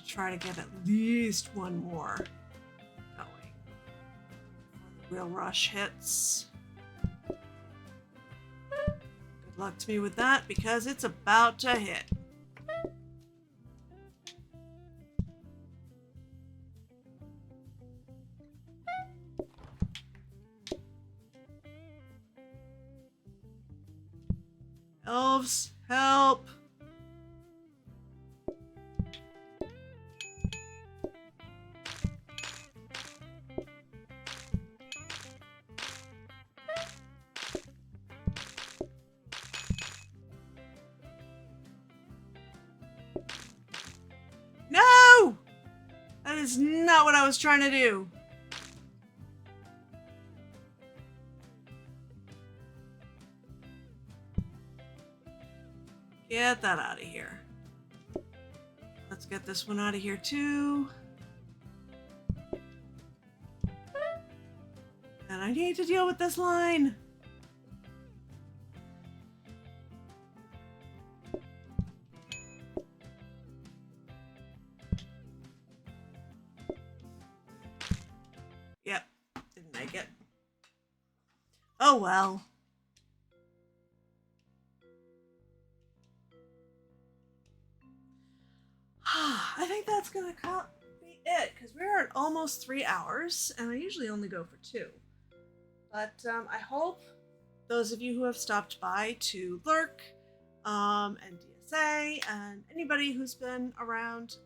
Try to get at least one more going before the real rush hits. Good luck to me with that because it's about to hit. Elves, help! No! That is not what I was trying to do. Get that out of here. Let's get this one out of here too. And I need to deal with this line. Yep, didn't make it. Oh well. I think that's gonna be it because we're at almost 3 hours, and I usually only go for 2. But I hope those of you who have stopped by to lurk, and DSA, and anybody who's been around,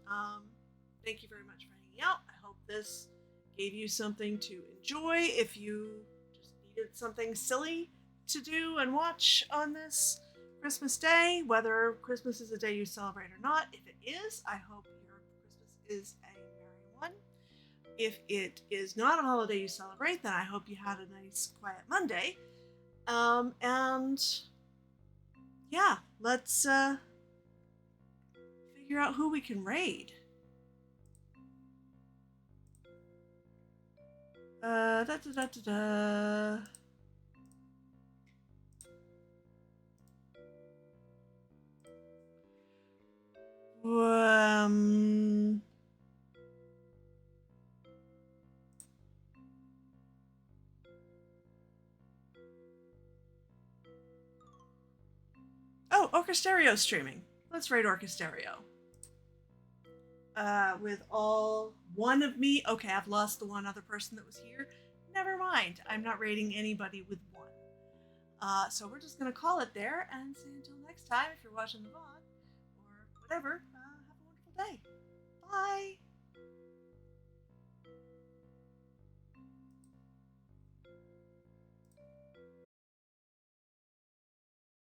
thank you very much for hanging out. I hope this gave you something to enjoy if you just needed something silly to do and watch on this Christmas Day, whether Christmas is a day you celebrate or not. If it is, I hope your Christmas is a merry one. If it is not a holiday you celebrate, then I hope you had a nice, quiet Monday. And yeah, let's figure out who we can raid. Da da da da da. Oh, Orchestereo streaming. Let's raid Orchestereo. With all one of me. Okay, I've lost the one other person that was here. Never mind. I'm not raiding anybody with one. So we're just going to call it there and say until next time, if you're watching the VOD or whatever, have a wonderful day. Bye.